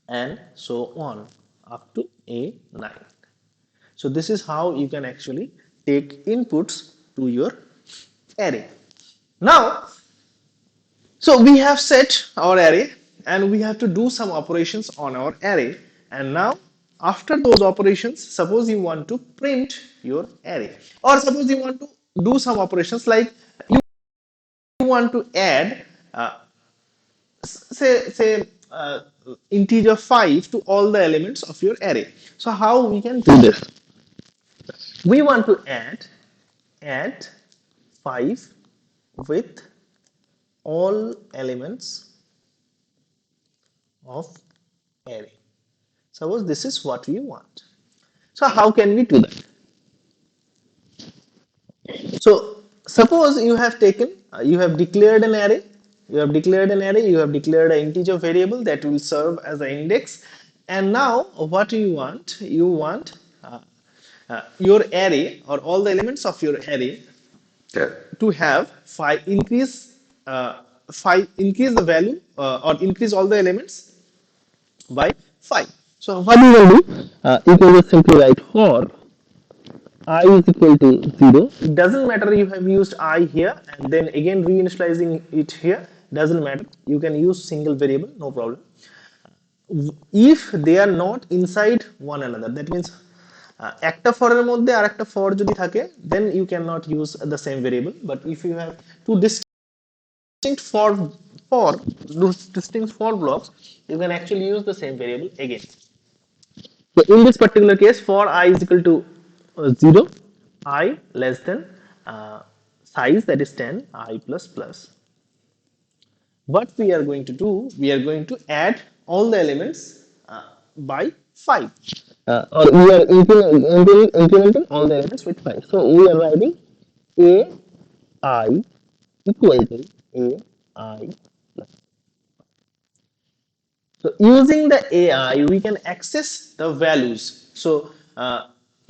S1: and so on up to a9. So this is how you can actually take inputs to your array. Now, so we have set our array and we have to do some operations on our array. And now, after those operations, suppose you want to print your array, or suppose you want to do some operations like you want to add, say integer 5 to all the elements of your array. So how we can do this? We want to add 5 with all elements of array. Suppose this is what we want. So how can we do that? So suppose you have taken, you have declared an array, you have declared an integer variable that will serve as an index. And now what do you want? You want your array or all the elements of your array to have 5 uh, 5 increase the value or increase all the elements by 5. So what you will do, you can just simply write for I is equal to 0. It doesn't matter you have used I here and then again reinitializing it here, doesn't matter. You can use single variable, no problem. If they are not inside one another, that means একটা for এর মধ্যে আর একটা for যদি থাকে, then you cannot use the same variable. But if you have two distinct for distinct for blocks, you can actually use the same variable again. So in this particular case, for I is equal to 0, I less than size, that is 10, I plus plus. What we are going to do, we are going to add all the elements by 5. Or we are incrementing all the elements with 5. So we are writing a I equal to a I plus. So using the AI, we can access the values. So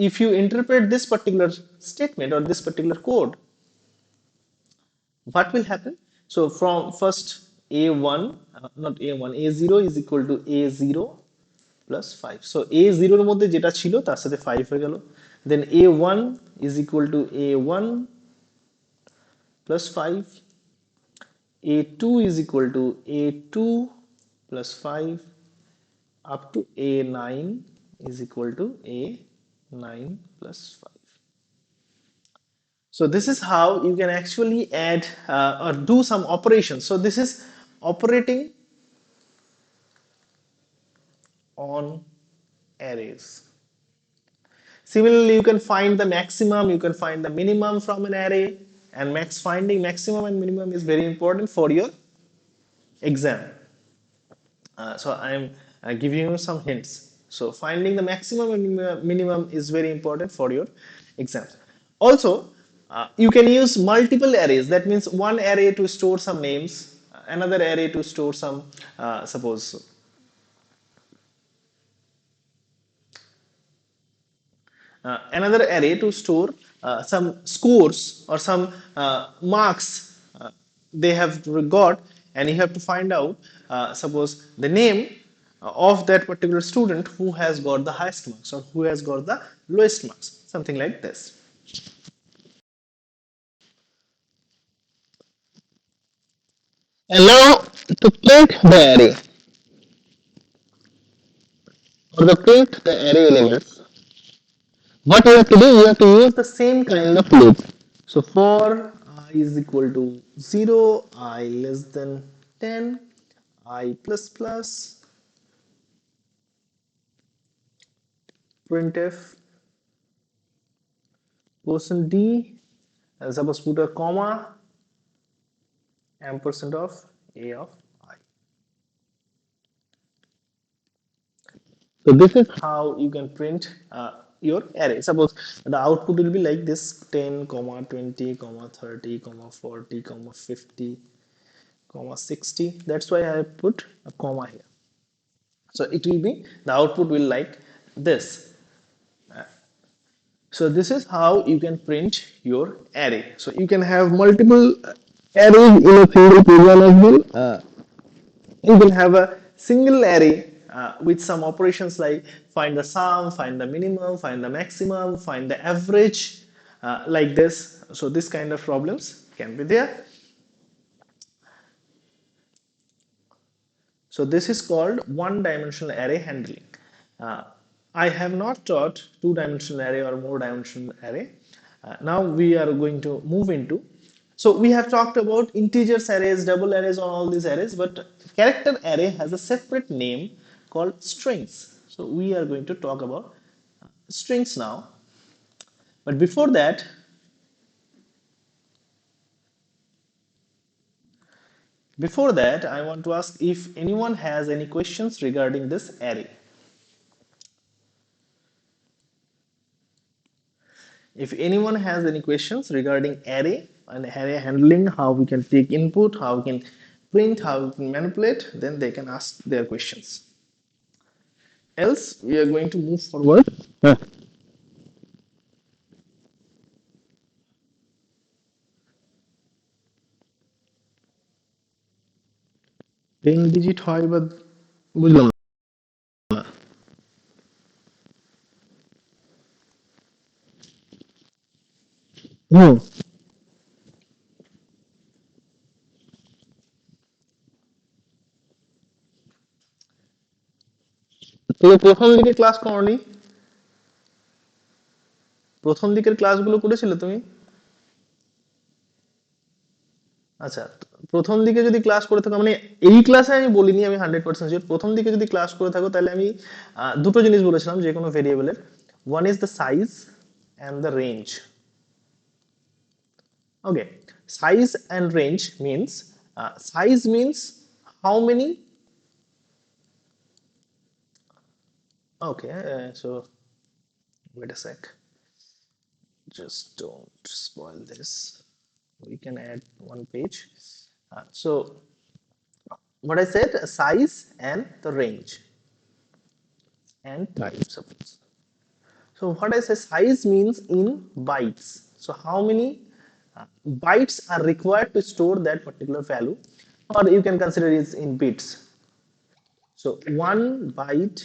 S1: if you interpret this particular statement or this particular code, what will happen? So from first A1, not A1, A0 is equal to A0 plus 5. So A0 এর মধ্যে যেটা ছিল তার সাথে 5 হয়ে গেল। Then A1 is equal to A1 plus 5. A2 is equal to A2 plus 5 up to A9 is equal to A9 plus 5. So this is how you can actually add or do some operations. So this is operating on arrays. Similarly, you can find the maximum, you can find the minimum from an array, and finding maximum and minimum is very important for your exam. So I'm giving you some hints. So finding the maximum and minimum is very important for your exams. Also, you can use multiple arrays. That means one array to store some names, another array to store some, suppose another array to store some scores or some marks they have got, and you have to find out suppose the name of that particular student who has got the highest marks or who has got the lowest marks, something like this. And now to print the array or to print the array elements, what you have to do, you have to use the same kind of loop. So for I is equal to 0, I less than 10, I plus plus, printf percent d, and suppose put a comma, ampersand of a of I. So this is how you can print your array. Suppose the output will be like this: 10, 20, 30, 40, 50, 60. That's why I put a comma here. So it will be, the output will like this. So this is how you can print your array. So you can have multiple arrays in a single program as well. You can have a single array with some operations like find the sum, find the minimum, find the maximum, find the average, like this. So this kind of problems can be there. So this is called one-dimensional array handling. Uh, I have not taught two-dimensional array or more dimensional array. Now we are going to move into, so we have talked about integers arrays, double arrays, on all these arrays, but character array has a separate name called strings. So we are going to talk about strings now. But before that, I want to ask if anyone has any questions regarding this array. If anyone has any questions regarding array and array handling, how we can take input, how we can print, how we can manipulate, then they can ask their questions. Else, we are going to move forward. 10 digit হয় বা বুঝলাম না। হুম। তুমি প্রথম দিকে class করনি? প্রথম দিকের ক্লাসগুলো করেছিলে তুমি? আচ্ছা, প্রথম দিকে যদি ক্লাস করে থাকো, মানে এই ক্লাসে আমি বলিনি, আমি 100% শিওর, প্রথম দিকে যদি ক্লাস করে থাকো তাহলে আমি দুটো জিনিস বলেছিলাম যে কোনো ভেরিয়েবলের। One is the size and the range. Okay, size and range means size means how many. Okay, so wait a sec, just don't spoil this. We can add one page. So what I said, size and the range and types of it. So what I say, size means in bytes. So how many bytes are required to store that particular value, or you can consider it in bits. So 1 byte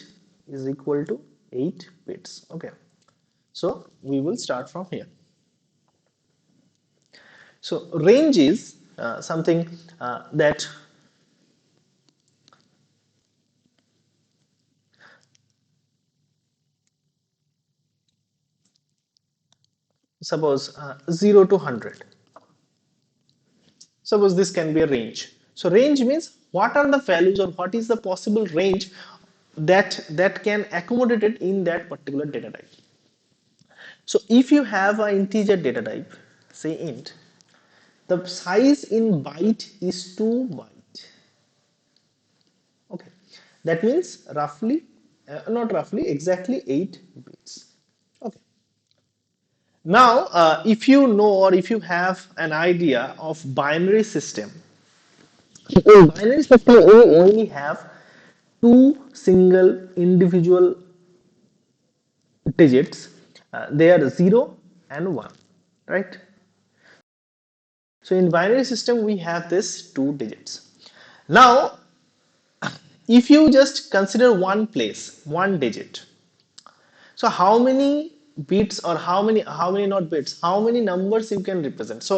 S1: is equal to 8 bits. Okay. So we will start from here. So range is something that, suppose 0 to 100. Suppose this can be a range. So range means what are the values or what is the possible range that can accommodate it in that particular data type. So if you have an integer data type, say int, the size in byte is 2 byte. Okay, that means roughly, not roughly, exactly 8 bits. Okay. Now, if you know or if you have an idea of binary system, in binary system we only have two single individual digits. They are 0 and 1, right? So in binary system we have this two digits. Now, if you just consider one place, one digit, so how many bits or how many not bits, how many numbers you can represent? So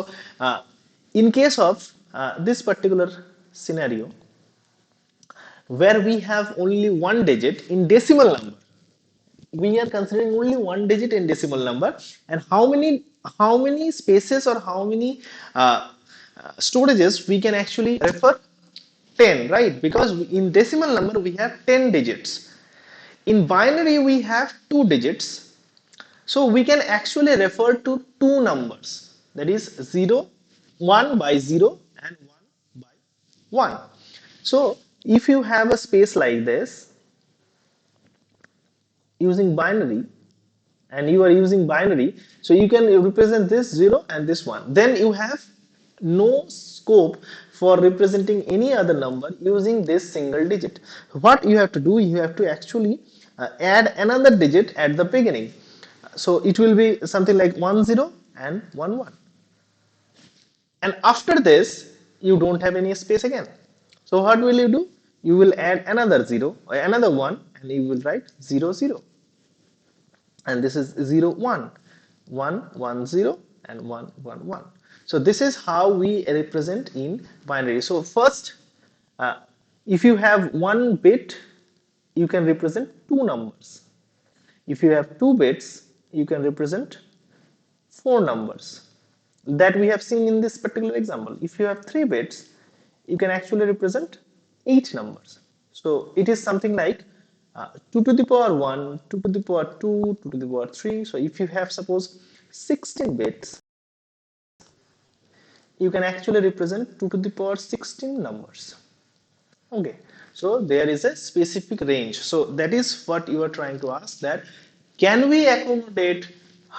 S1: in case of this particular scenario where we have only one digit in decimal number, we are considering only one digit in decimal number, and how many spaces or how many storages we can actually refer? 10, right? Because in decimal number we have 10 digits. In binary we have two digits. So we can actually refer to two numbers, that is 0, 1 by 0 and 1 by 1. So if you have a space like this using binary, and you are using binary, so you can represent this 0 and this 1, then you have no scope for representing any other number using this single digit. What you have to do, you have to actually add another digit at the beginning, so it will be something like 1 0 and 1 1, and after this you don't have any space again. So what will you do? You will add another 0 or another 1 and you will write 0 0, and this is 0 1 1 1 0 and 1 1 1. So this is how we represent in binary. So first, uh, if you have one bit, you can represent two numbers. If you have two bits, you can represent four numbers that we have seen in this particular example. If you have three bits, you can actually represent eight numbers. So it is something like 2 to the power 1, 2 to the power 2, 2 to the power 3. So if you have, suppose, 16 bits, you can actually represent 2 to the power 16 numbers. Okay, so there is a specific range. So that is what you are trying to ask, that can we accommodate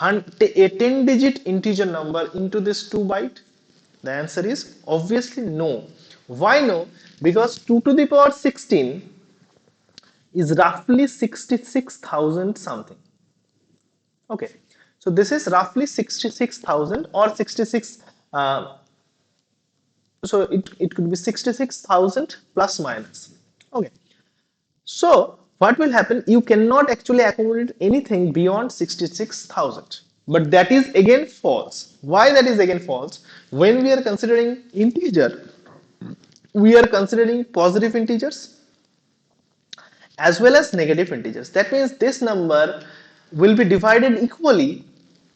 S1: a 10 digit integer number into this 2 byte? The answer is obviously no. Why no? Because 2 to the power 16 is roughly 66,000 something. Okay, so this is roughly 66,000 or 66 So it could be 66,000 plus minus. Okay. So what will happen? You cannot actually accommodate anything beyond 66,000. But that is again false. Why that is again false? When we are considering integer, we are considering positive integers as well as negative integers. That means this number will be divided equally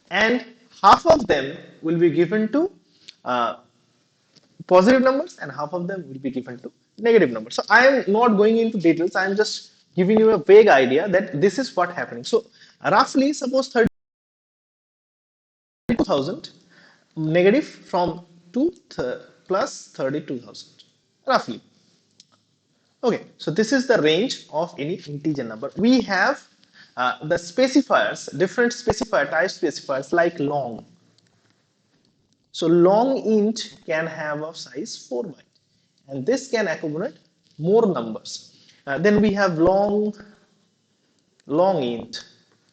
S1: and half of them will be given to uh, positive numbers and half of them will be given to negative numbers. So I am not going into details. I am just giving you a vague idea that this is what happening. So roughly suppose 32,000 negative from 2 plus 32,000 roughly. Okay, so this is the range of any integer number. We have the specifiers, different specifier type specifiers like long. So long int can have a size 4 byte, and this can accommodate more numbers. Then we have long int.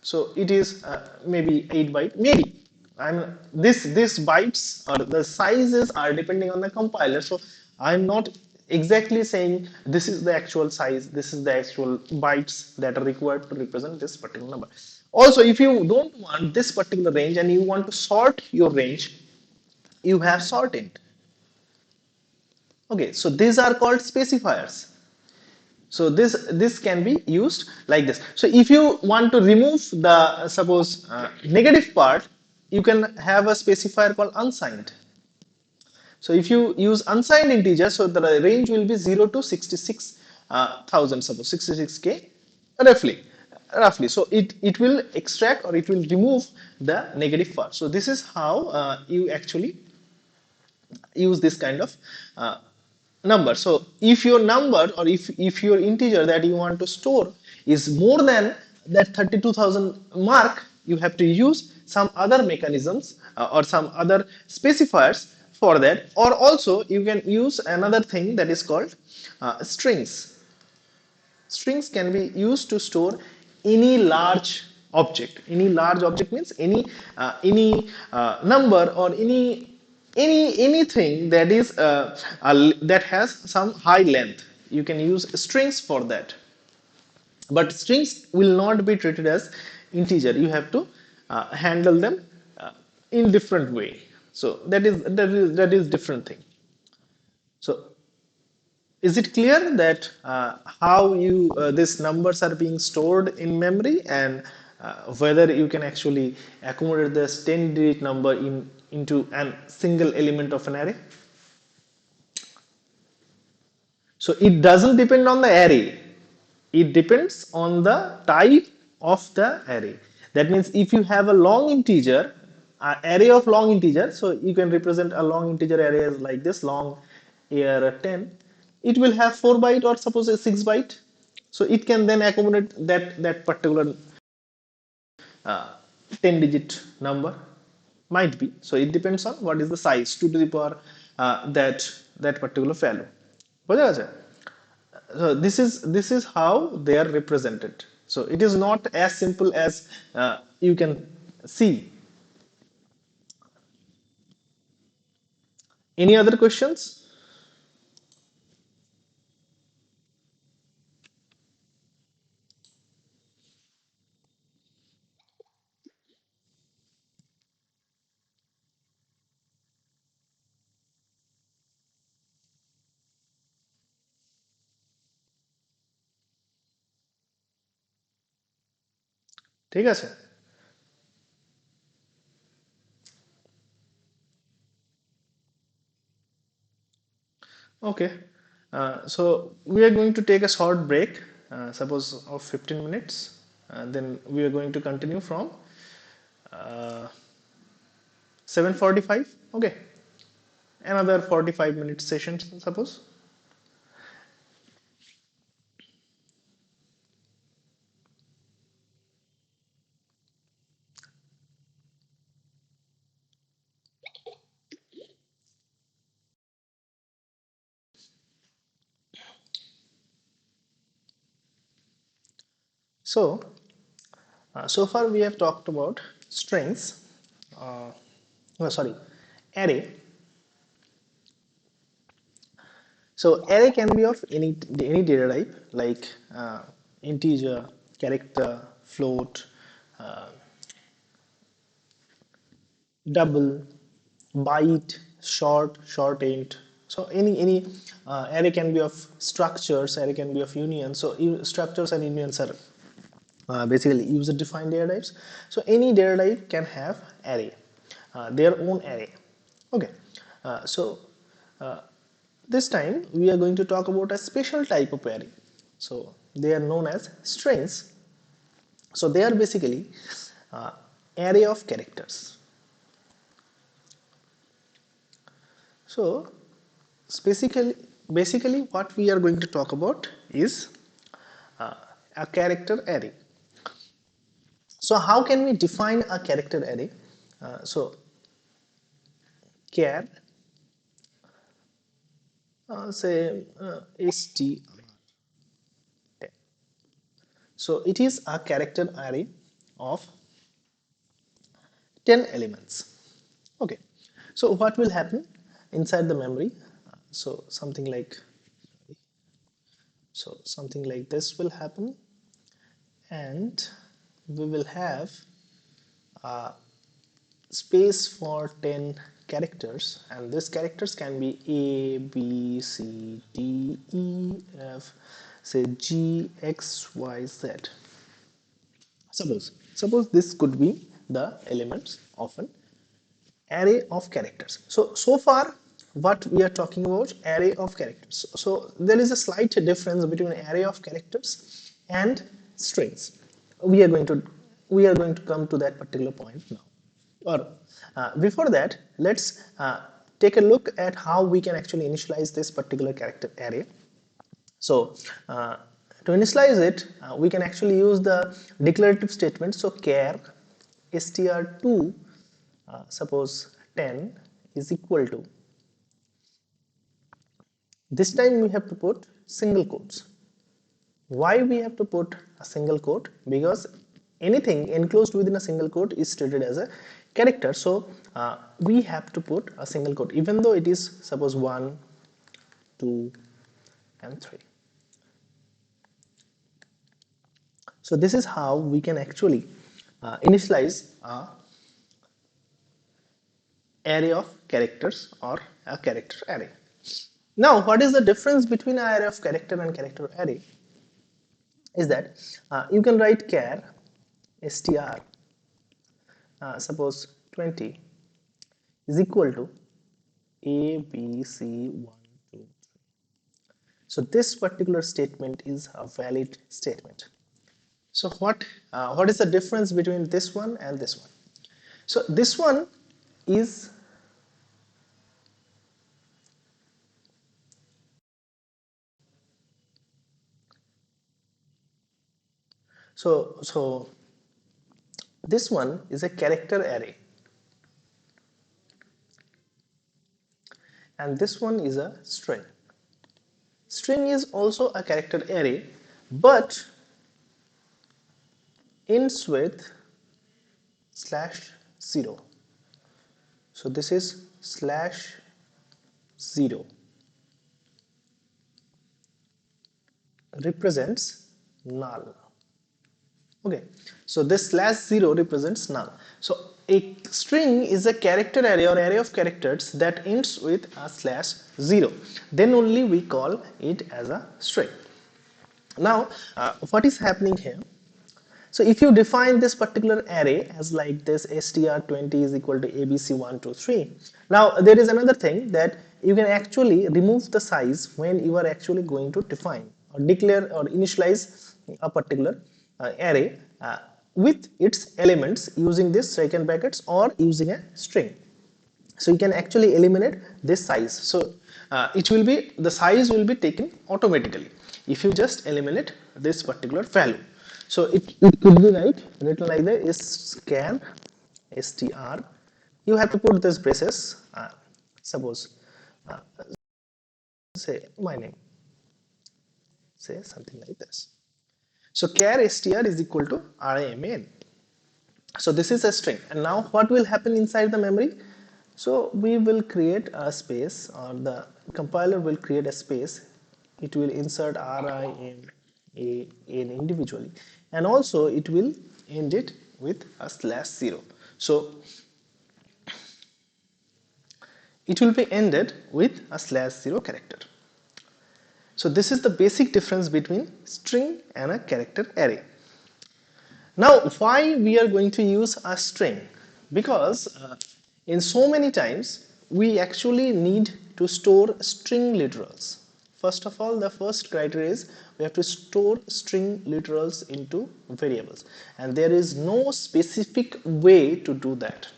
S1: So it is maybe 8 byte, maybe. I'm this bytes or the sizes are depending on the compiler. So I'm not exactly saying this is the actual size, this is the actual bytes that are required to represent this particular number. Also, if you don't want this particular range and you want to sort your range, you have sort int. Okay, so these are called specifiers. So this can be used like this. So if you want to remove the suppose negative part, you can have a specifier called unsigned. So if you use unsigned integer, so the range will be 0 to 66,000, suppose 66k roughly. So it will extract or it will remove the negative part. So this is how you actually use this kind of uh, number. So if your number or if your integer that you want to store is more than that 32,000 mark, you have to use some other mechanisms or some other specifiers for that, or also you can use another thing that is called strings. Strings can be used to store any large object. Any large object means any number or anything that is that has some high length. You can use strings for that. But strings will not be treated as integer. You have to handle them in different way. So that is different thing. So is it clear that how you these numbers are being stored in memory and whether you can actually accommodate this 10-digit number into a single element of an array? So it doesn't depend on the array. It depends on the type of the array. That means if you have a long integer, array of long integer, so you can represent a long integer array as like this, long year 10. It will have 4 byte or suppose a 6 byte. So it can then accommodate that particular 10 digit number, might be. So it depends on what is the size 2 to the power that particular value. বোঝা গেছে? So this is how they are represented. So it is not as simple as you can see. Any other questions? ঠিক আছে? Okay. So we are going to take a short break, suppose of 15 minutes. Then we are going to continue from uh, 7:45. Okay. Another 45-minute session, suppose. So, so far we have talked about strings, no, sorry, array, So array can be of any data type like integer, character, float, uh, double, byte, short int. So any array can be of structures, array can be of unions. So structures and unions are basically user defined data types. So any data type can have array, their own array. Okay, so this time we are going to talk about a special type of array. So they are known as strings. So they are basically uh, array of characters. So basically what we are going to talk about is uh, a character array. So how can we define a character array? So char say st. So it is a character array of 10 elements. Okay. So what will happen inside the memory? So something like this will happen, and we will have space for 10 characters, and these characters can be A, B, C, D, E, F, say G, X, Y, Z. Suppose this could be the elements of an array of characters. So far what we are talking about array of characters. So there is a slight difference between array of characters and strings. We are going to come to that particular point now. Or before that, let's take a look at how we can actually initialize this particular character array. So to initialize it, we can actually use the declarative statement. So char str2 suppose 10 is equal to, this time we have to put single quotes. Why we have to put a single quote? Because anything enclosed within a single quote is treated as a character. So we have to put a single quote even though it is suppose 1, 2 and 3. So this is how we can actually initialize a array of characters or a character array. Now what is the difference between an array of character and character array is that you can write char str suppose 20 is equal to a b c 1 2 3. So this particular statement is a valid statement. So what is the difference between this one and this one? So this one is so this one is a character array and this one is a string. String is also a character array but ends with /0. So this is /0 represents null. Okay, so this /0 represents null. So a string is a character array or array of characters that ends with a /0. Then only we call it as a string. Now, what is happening here? So if you define this particular array as like this str20 is equal to abc1 2 3. Now there is another thing that you can actually remove the size when you are actually going to define or declare or initialize a particular array with its elements using this second brackets or using a string. So you can actually eliminate this size. So it will be, the size will be taken automatically if you just eliminate this particular value. So it could be written like this is scan str. You have to put this braces. Suppose uh, say my name, say something like this. So char str is equal to RAMN. So this is a string, and now what will happen inside the memory? So we will create a space, or the compiler will create a space. It will insert RI in individually, and also it will end it with a /0. So it will be ended with a /0 character. So this is the basic difference between string and a character array. Now, why we are going to use a string? Because in so many times we actually need to store string literals. First of all, the first criteria is we have to store string literals into variables, and there is no specific way to do that.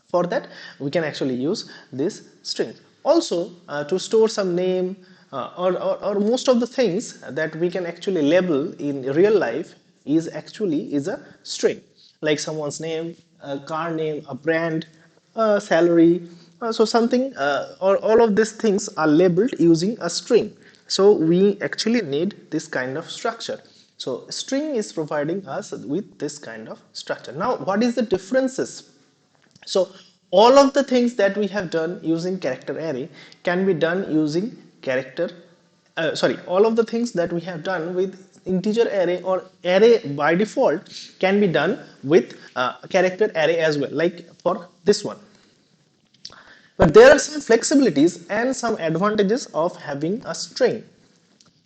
S1: For that, we can actually use this string. Also, to store some name, or most of the things that we can actually label in real life is a string, like someone's name, a car name, a brand, a salary. So something, or all of these things are labeled using a string. So we actually need this kind of structure. So string is providing us with this kind of structure. Now, what is the differences? So all of the things that we have done using character array can be done using all of the things that we have done with integer array or array by default can be done with character array as well, like for this one. But there are some flexibilities and some advantages of having a string.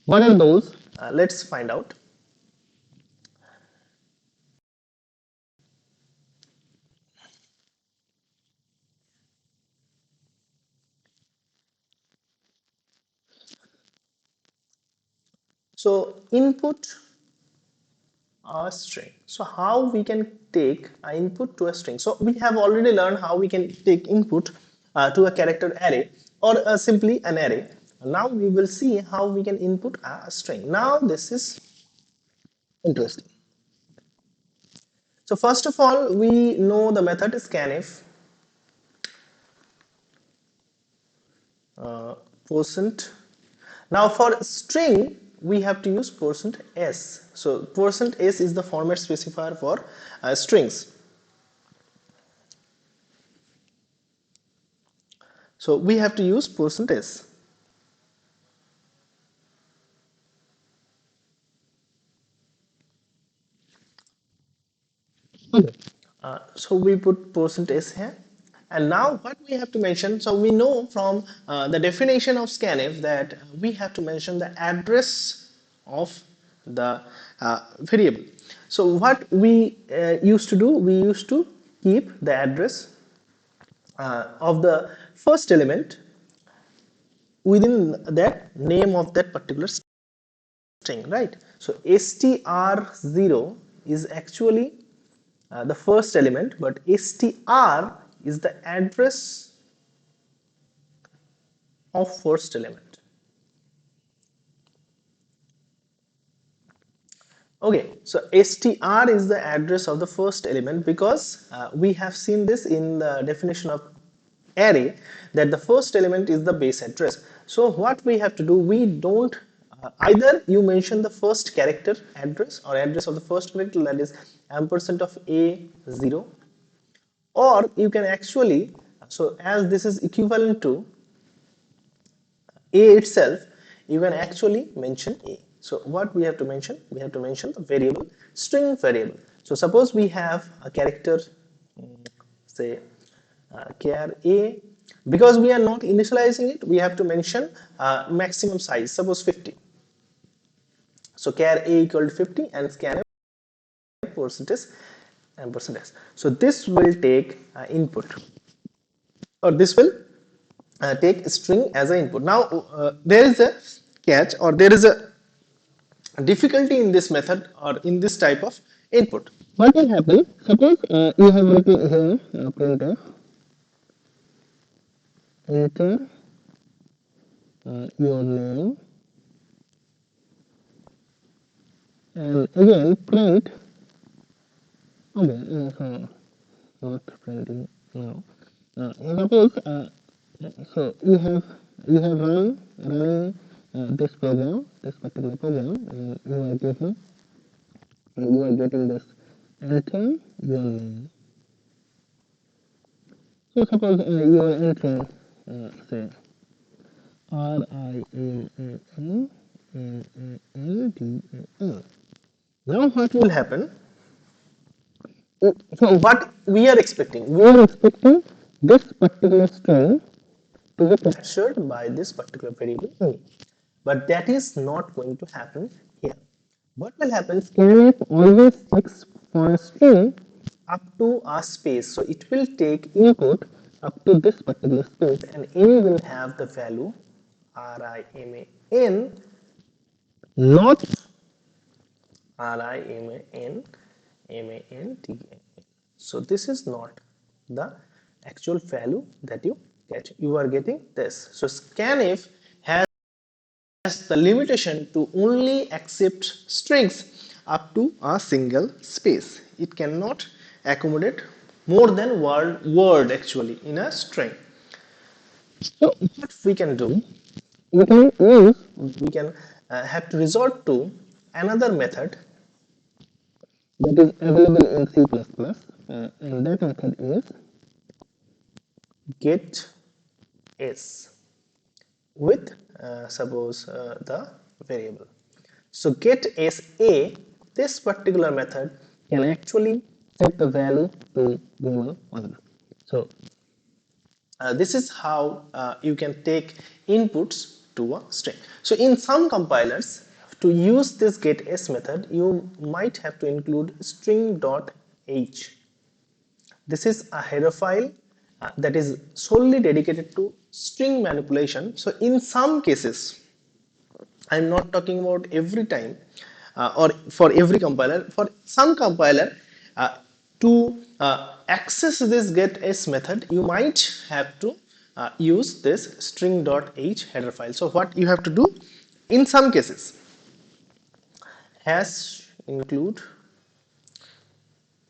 S1: What are those? Let's find out. So input a string. So how we can take an input to a string? So we have already learned how we can take input to a character array, or simply an array. Now we will see how we can input a string. Now this is interesting. So first of all, we know the method scanf, percent. Now for string, we have to use %s. So %s is the format specifier for strings. So we have to use %s. So we put %s here. And now what we have to mention, so we know from the definition of scanf that we have to mention the address of the variable. So what we used to do, we used to keep the address of the first element within that name of that particular string, right? So str0 is actually the first element, but str is the address of first element. Okay, so str is the address of the first element, because we have seen this in the definition of array that the first element is the base address. So what we have to do, we don't either you mention the first character address or address of the first character, that is ampersand of a0, or you can actually, so as this is equivalent to a itself, you can actually mention a. So what we have to mention? We have to mention the variable, string variable. So suppose we have a character, say char a. Because we are not initializing it, we have to mention maximum size, suppose 50. So char a equal to 50 and scanf percentage and percentage. So this will take input, or this will take string as an input. Now there is a catch, or there is a difficulty in this method or in this type of input. What will happen? Suppose you have written here printer enter your name, and again print. Okay, not printing now. Suppose so you have running this program, this particular program, and you are getting this enter your name. So suppose you are entering, say, RIALLDAL. Now what will happen? So what we are expecting? We are expecting this particular string to be captured by this particular variable only. But that is not going to happen here. What will happen? Scanf always checks for a string up to a space. So it will take input up to this particular space, and n will have the value RIMAN, not RIMAN So this is not the actual value that you get. You are getting this. So scanf has the limitation to only accept strings up to a single space. It cannot accommodate more than word actually in a string. So what we can do, we can have to resort to another method that is available in C++, and that method is get s with suppose the variable. So get sa, this particular method can actually set the value to given one. So this is how you can take inputs to a string. So in some compilers, to use this getS method, you might have to include string.h. This is a header file that is solely dedicated to string manipulation. So in some cases, I'm not talking about every time or for every compiler. For some compiler, to access this getS method, you might have to use this string.h header file. So what you have to do in some cases, hash include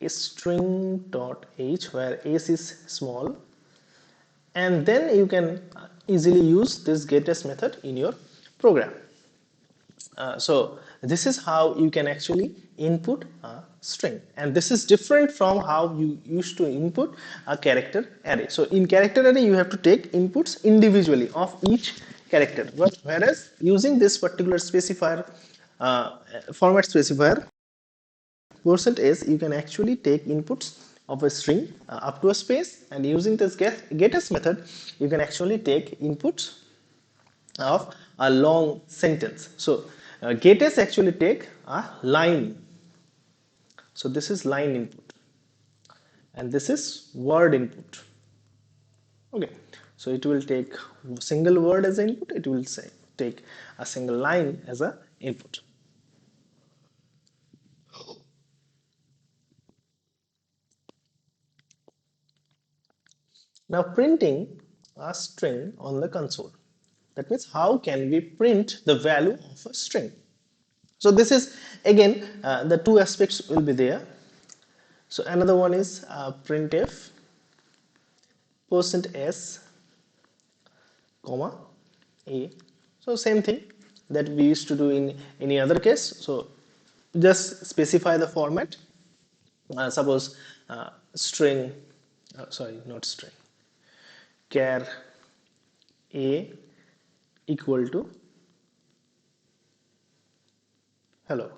S1: string.h where s is small, and then you can easily use this getS method in your program. So this is how you can actually input a string, and this is different from how you used to input a character array. So in character array you have to take inputs individually of each character, whereas using this particular specifier, format specifier %s, you can actually take inputs of a string up to a space, and using this getS method you can actually take inputs of a long sentence. So getS actually take a line. So this is line input, and this is word input. Okay, so it will take a single word as an input. It will say take a single line as a input. Now printing a string on the console. That means how can we print the value of a string? So this is again the two aspects will be there. So another one is printf %s comma a. So same thing that we used to do in any other case. So just specify the format. Suppose string, sorry, not string, char a equal to hello.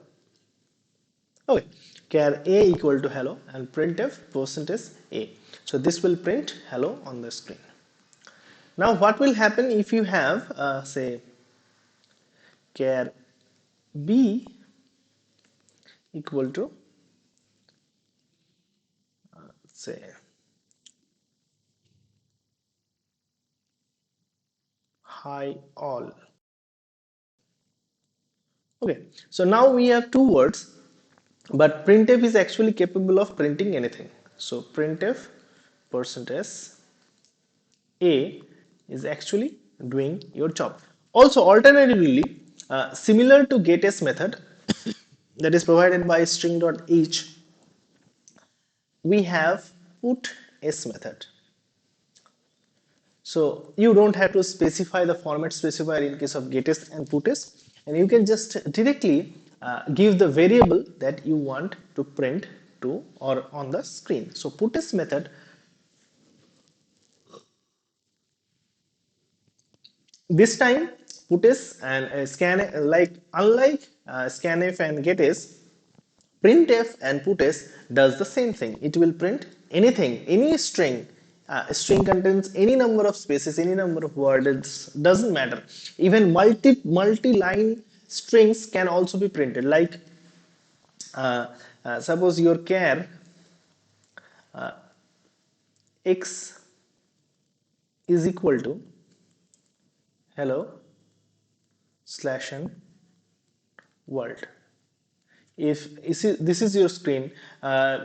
S1: Okay, char a equal to hello, and printf %s a. So this will print hello on the screen. Now what will happen if you have say char b equal to say hi all. Okay, so now we have two words, but printf is actually capable of printing anything. So printf %s a is actually doing your job. Also, alternatively, similar to getS method that is provided by string.h, we have putS method. So you don't have to specify the format specifier in case of getS and putS, and you can just directly give the variable that you want to print to or on the screen. So putS method This time puts and scan, like unlike scanf and getf, printf and puts does the same thing. It will print anything, any string. String contains any number of spaces, any number of words, it doesn't matter. Even multi-line strings can also be printed, like uh, suppose your char x is equal to hello slash n world. If this is your screen,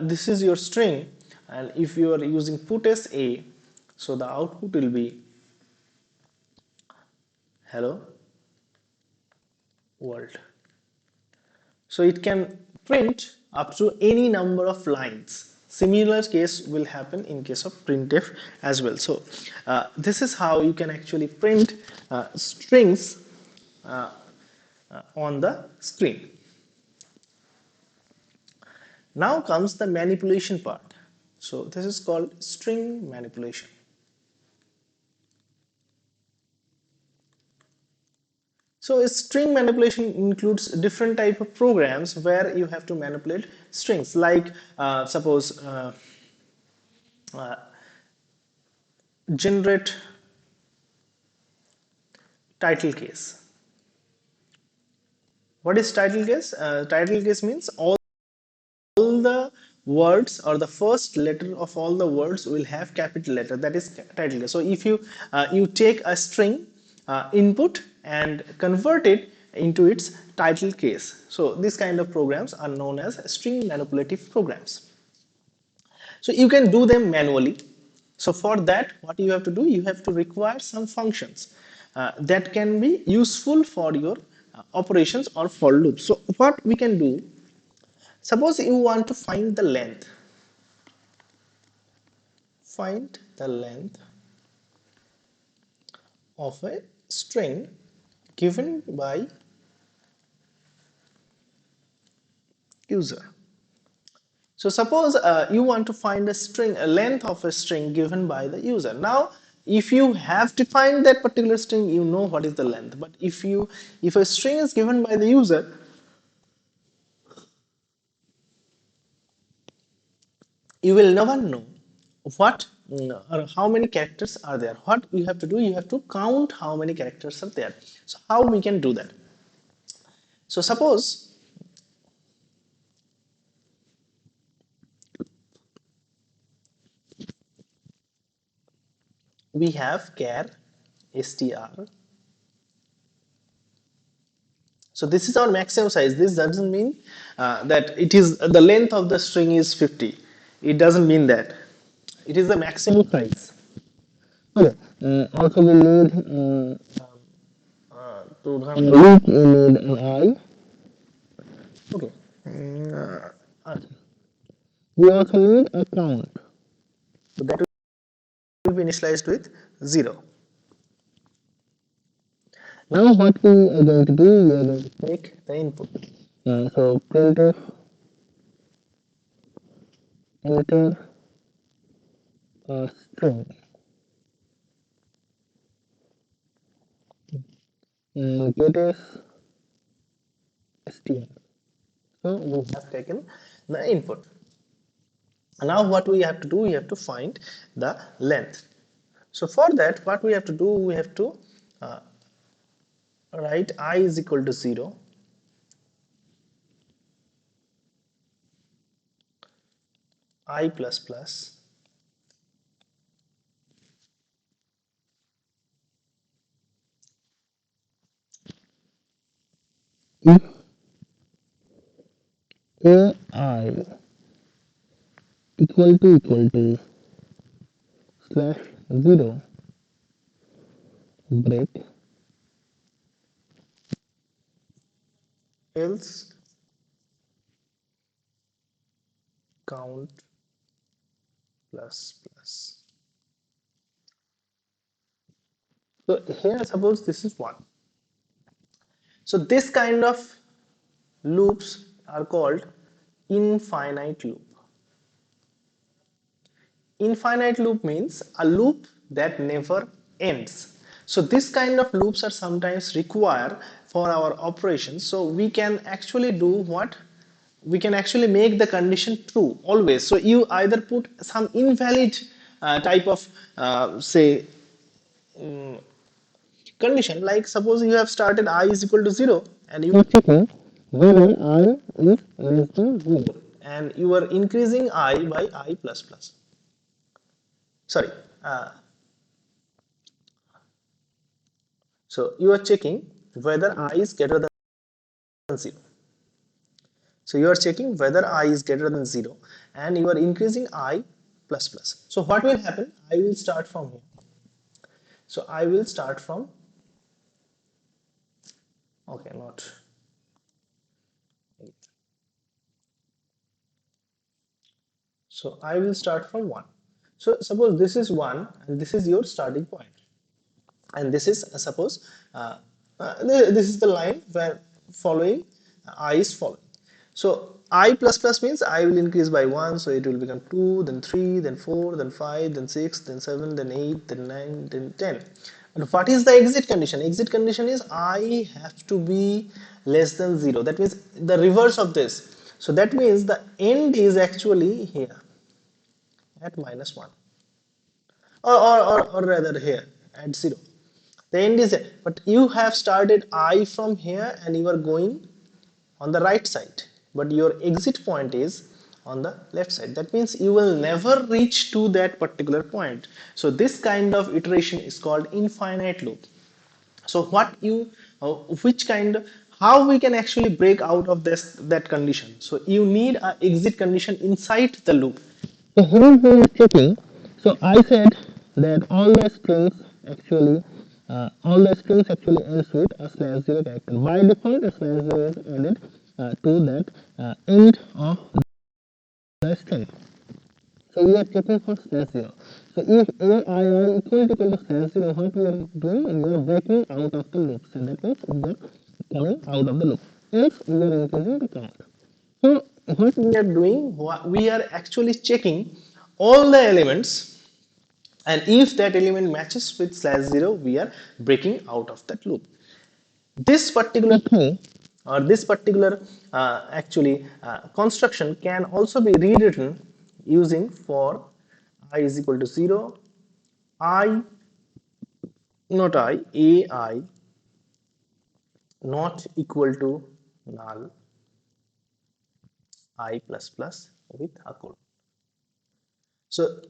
S1: this is your string, and if you are using puts a, so the output will be hello world. So it can print up to any number of lines. Similar case will happen in case of printf as well. So this is how you can actually print strings uh, on the screen. Now comes the manipulation part. So this is called string manipulation. So string manipulation includes different type of programs where you have to manipulate strings, like suppose uh, generate title case. What is title case? Title case means all the words or the first letter of all the words will have capital letter, that is title case. So if you take a string input and convert it into its title case, so these kind of programs are known as string manipulative programs. So you can do them manually. So for that, what you have to do, you have to require some functions that can be useful for your operations or for loops. So what we can do, suppose you want to find the length of a string given by user. So suppose you want to find a length of a string given by the user. Now, if you have defined that particular string, you know what is the length. But if a string is given by the user, you will never know what or how many characters are there. What you have to do, you have to count how many characters are there. So how we can do that? So suppose we have char str. So this is our maximum size. This doesn't mean that it is the length of the string is 50. It doesn't mean that. It is the maximum size. Okay. Also we need to run loop. We need an I. Okay. Okay. We also need a count. So that will be initialized with 0. Now what we are going to do, we are going to take the input. So printf enter a string. Get is str. So we have taken the input. Now what we have to do, we have to find the length. So for that, what we have to do, we have to uh, write I is equal to 0, I plus plus, if AI equal to slash 0 break, else count plus plus. So here suppose this is 1. So this kind of loops are called infinite loop. Infinite loop means a loop that never ends. So this kind of loops are sometimes required for our operations. So we can actually do what? We can actually make the condition true always. So you either put some invalid type of say condition, like suppose you have started I is equal to 0 and you are checking whether I is less than 0 and you are increasing I by I plus plus. Sorry. Uh, so you are checking whether I is greater than 0. So you are checking whether I is greater than 0 and you are increasing I plus plus. So what will happen? I will start from here. So I will start from, okay, not, so I will start from 1. So suppose this is 1 and this is your starting point. And this is suppose this is the line where following I is following. So I plus plus means I will increase by 1, so it will become 2, then 3, then 4, then 5, then 6, then 7, then 8, then 9, then 10. And what is the exit condition? Exit condition is I have to be less than 0. That means the reverse of this. So that means the end is actually here at minus 1, or rather here at 0. The end is there, but you have started I from here and you are going on the right side, but your exit point is on the left side. That means you will never reach to that particular point. So this kind of iteration is called infinite loop. So what you which kind of, how we can actually break out of this that condition? So you need a exit condition inside the loop. So here we are checking. So I said that all the strings actually ends with a slash 0 character. By default, a slash 0 is added to that end of the string. So we are checking for slash 0. So if a I are equal to slash 0, what we are doing? We are breaking out of the loop. So that means we are coming out of the loop. Else we are increasing the count. So what we are doing, we are actually checking all the elements, and if that element matches with slash 0, we are breaking out of that loop. This particular thing, or this particular construction can also be rewritten using for I is equal to 0, I, not I, ai not equal to null I plus plus with a code. So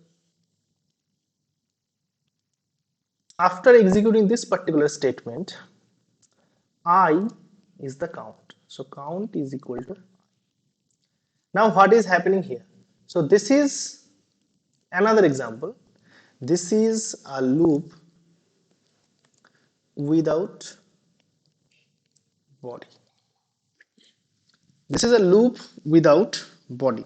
S1: after executing this particular statement, I is the count. So count is equal to. Now what is happening here? So this is another example. This is a loop without body. This is a loop without body.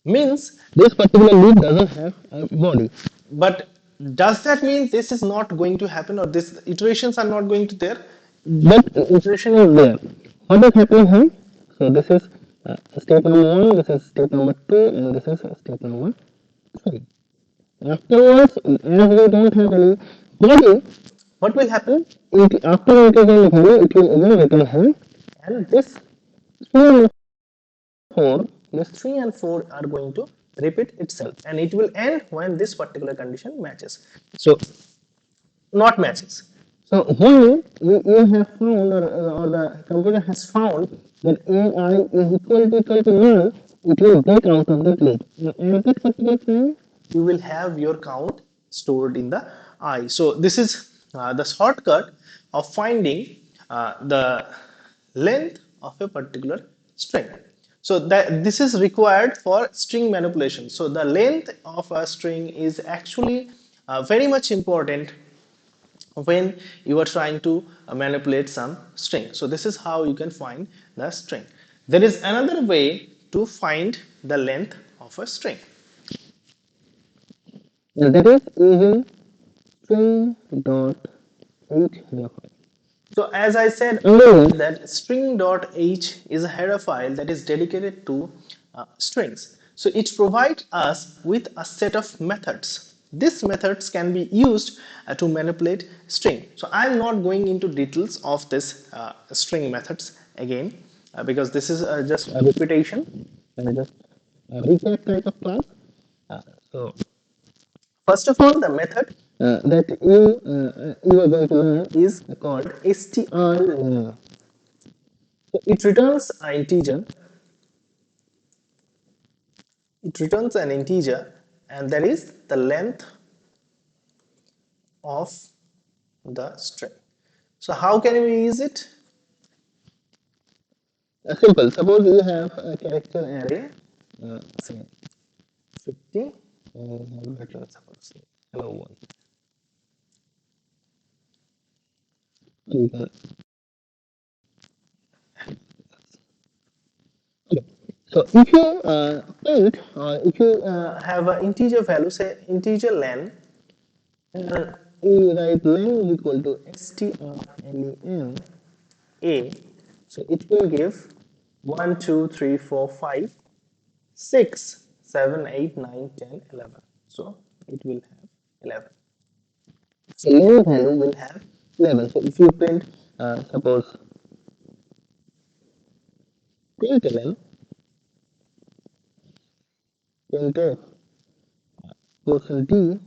S1: Means this particular loop doesn't have a body. But does that mean this is not going to happen, or this iterations are not going to there? But iteration is there. What is happening here? So this is step number 1, this is step number 2, and this is step number 3. Afterwards, as we don't have any body, what will happen? After increasing the value, it will again return here, and this 3 and 4, this 3 and 4 are going to repeat itself, and it will end when this particular condition matches. So not matches. So when you have found, or the computer has found that AI is equal to null, it will break out of that loop. At that particular time, you will have your count stored in the I. So this is the shortcut of finding the length of a particular string. So that this is required for string manipulation. So the length of a string is actually very much important when you are trying to manipulate some string. So this is how you can find the string. There is another way to find the length of a string. That is using string dot h header file. So as I said earlier, that string dot h is a header file that is dedicated to strings. So it provides us with a set of methods. These methods can be used to manipulate string. So I am not going into details of this string methods again because this is just a repetition and just a recap type of class. So first of all, the method that you are going to learn is called str. So it returns an integer. It returns an integer, and that is the length of the string. So how can we use it? Simple. Suppose you have a character array, say 50, and let's suppose hello one. You can, okay. So if you print, if you have an integer value, say integer len, and you write len is equal to strlen a, so it will give 1, 2, 3, 4, 5, 6, 7, 8, 9, 10, 11. So it will have 11. So len value will have 11. So if you print, suppose print 11, print person d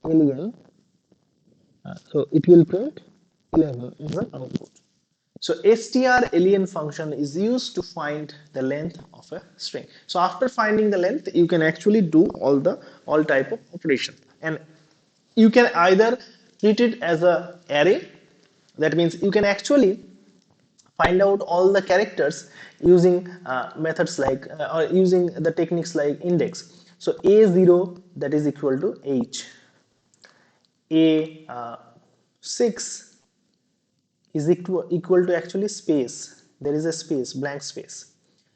S1: alien, so it will print 11 as an output. So strlen function is used to find the length of a string. So after finding the length, you can actually do all type of operation, and you can either treat it as a array. That means you can actually find out all the characters using methods like or using the techniques like index. So a0 that is equal to h, a6 is equal to actually space. There is a space, blank space.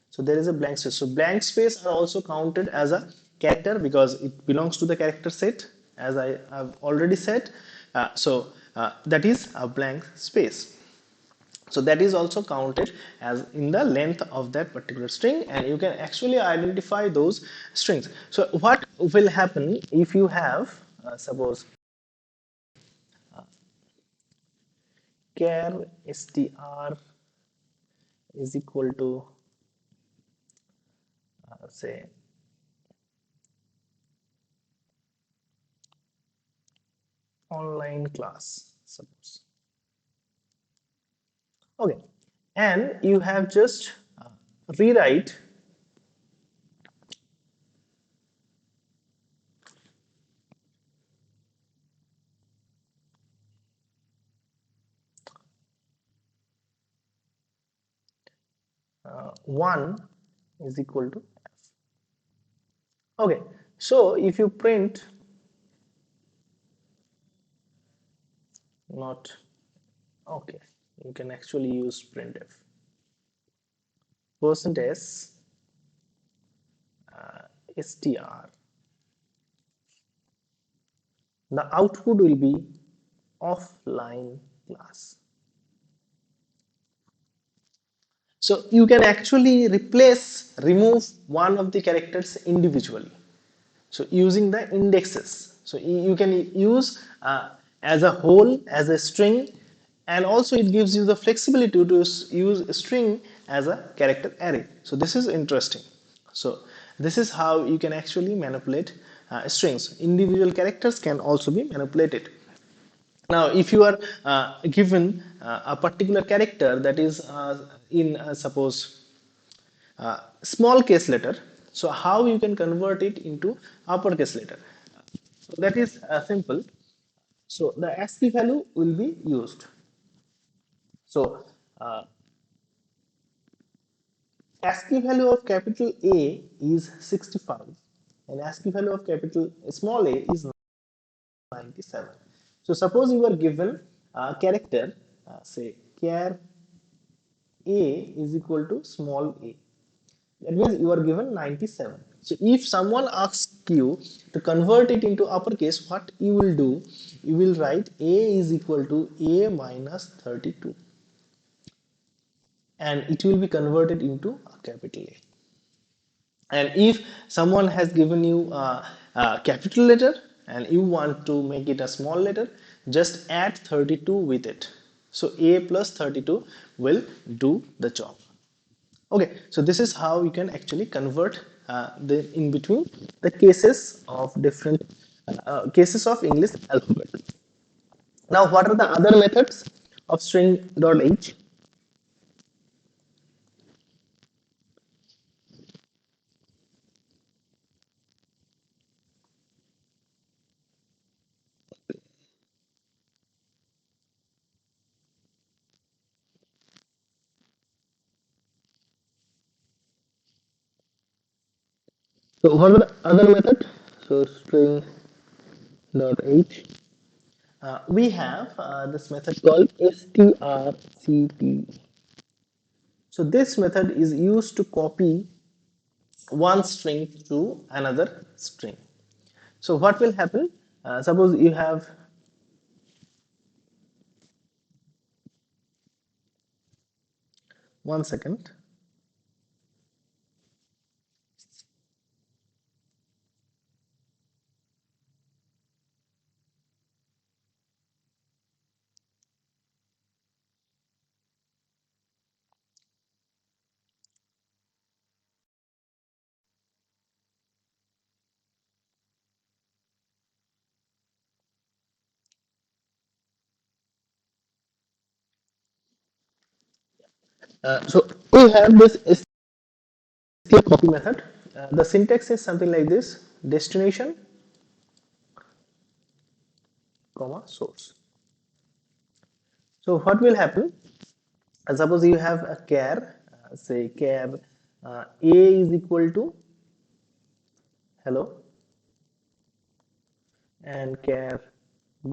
S1: So there is a blank space. So blank space are also counted as a character because it belongs to the character set, as I have already said. That is a blank space. So that is also counted as in the length of that particular string, and you can actually identify those strings. So what will happen if you have suppose char str is equal to say online class, suppose. Okay, and you have just rewrite one is equal to f. Okay, so if you print not okay, you can actually use printf percent s str, the output will be offline class. So you can actually remove one of the characters individually. So using the indexes, so you can use as a whole, as a string, and also it gives you the flexibility to use a string as a character array. So this is interesting. So this is how you can actually manipulate strings. Individual characters can also be manipulated. Now if you are given a particular character that is in suppose small case letter, so how you can convert it into uppercase letter? So that is simple. So the ASCII value will be used. So uh, ASCII value of capital A is 65, and ASCII value of capital small a is 97. So suppose you are given a character, say char a is equal to small a. That means you are given 97. So if someone asks you to convert it into uppercase, what you will do? You will write a is equal to a minus 32, and it will be converted into a capital A. And if someone has given you capital letter and you want to make it a small letter, just add 32 with it. So a plus 32 will do the job. Okay, so this is how you can actually convert the in between the cases of different cases of English alphabet. Now, what are the other methods of string.h? So, what are the other method? So, string.h. We have this method called strcp. So, this method is used to copy one string to another string. So, what will happen? Suppose you have one second. So we have this STR copy method. The syntax is something like this: destination, comma source. So what will happen? Suppose you have a char, say char a is equal to hello, and char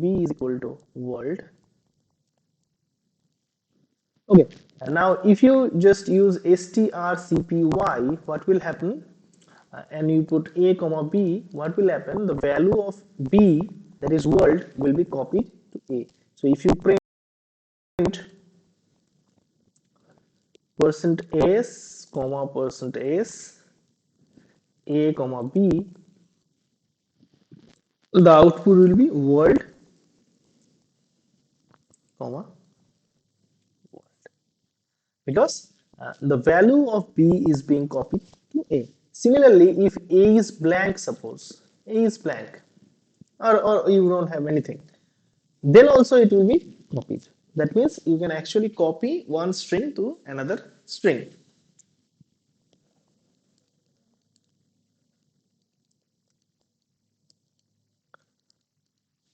S1: b is equal to world. Okay. Now, if you just use strcpy, what will happen? And you put a comma b, what will happen? The value of b, that is world, will be copied to a. So if you print percent %s comma percent %s a comma b, the output will be world comma, because the value of b is being copied to a. Similarly, if a is blank, suppose a is blank, or you don't have anything, then also it will be copied. That means you can actually copy one string to another string.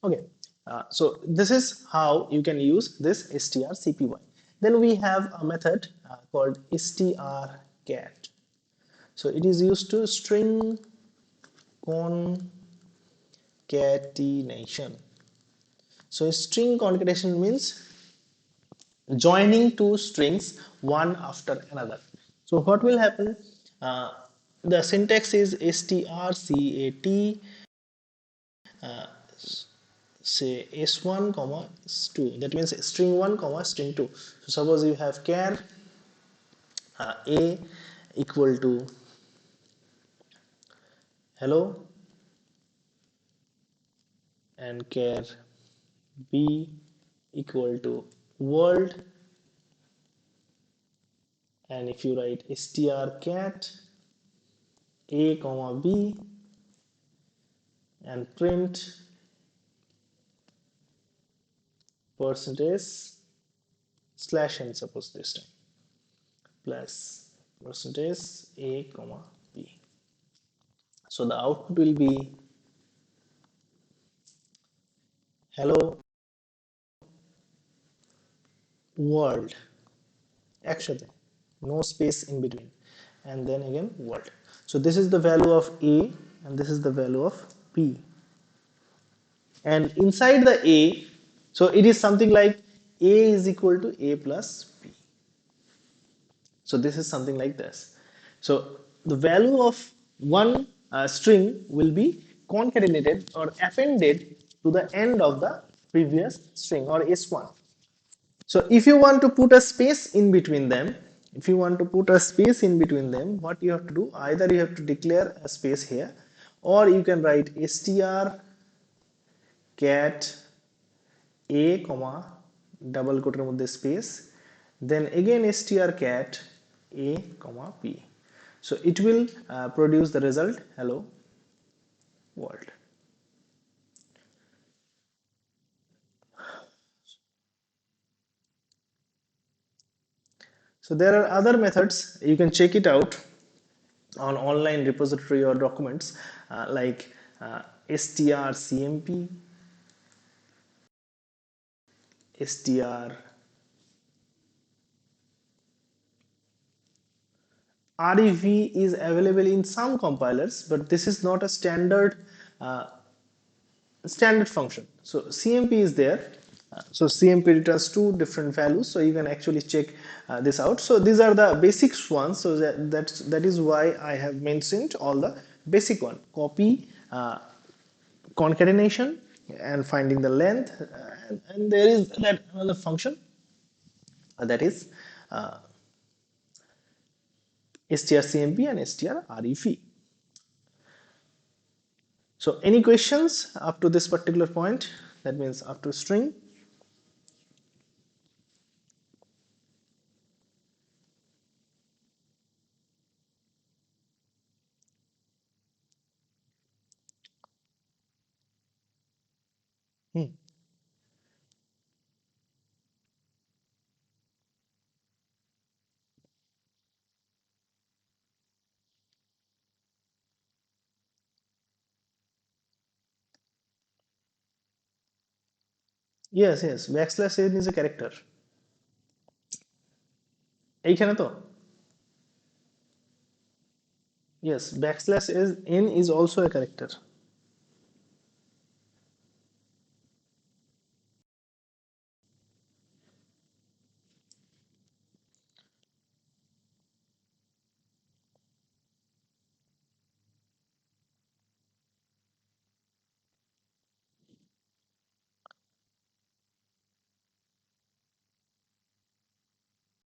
S1: Okay, so this is how you can use this strcpy. Then we have a method called strcat. So it is used to string concatenation. So string concatenation means joining two strings one after another. So what will happen? Uh, the syntax is strcat, say s1 comma s2. That means string 1 comma string 2. So suppose you have char a equal to hello and char b equal to world, and if you write strcat a comma b and print percentage slash n, suppose this time, plus percentage a comma b, so the output will be hello world, actually no space in between, and then again world. So this is the value of a and this is the value of b, and inside the a, so it is something like a is equal to a plus b. So this is something like this. So the value of one string will be concatenated or appended to the end of the previous string or s1. So if you want to put a space in between them, what you have to do, either you have to declare a space here, or you can write str cat a comma double quote মধ্যে space, then again str cat a comma p. So it will produce the result hello world. So there are other methods, you can check it out on online repository or documents like strcmp, str rev is available in some compilers, but this is not a uh, standard function. So CMP is there. So CMP returns two different values. So you can actually check this out. So these are the basics ones. So that is why I have mentioned all the basic one: copy, concatenation, and finding the length. And there is that another function that is uh, strcmp and strrev. So any questions up to this particular point? That means up to string. Hmm. Yes, yes, backslash n is a character এইখানে তো yes backslash n is also a character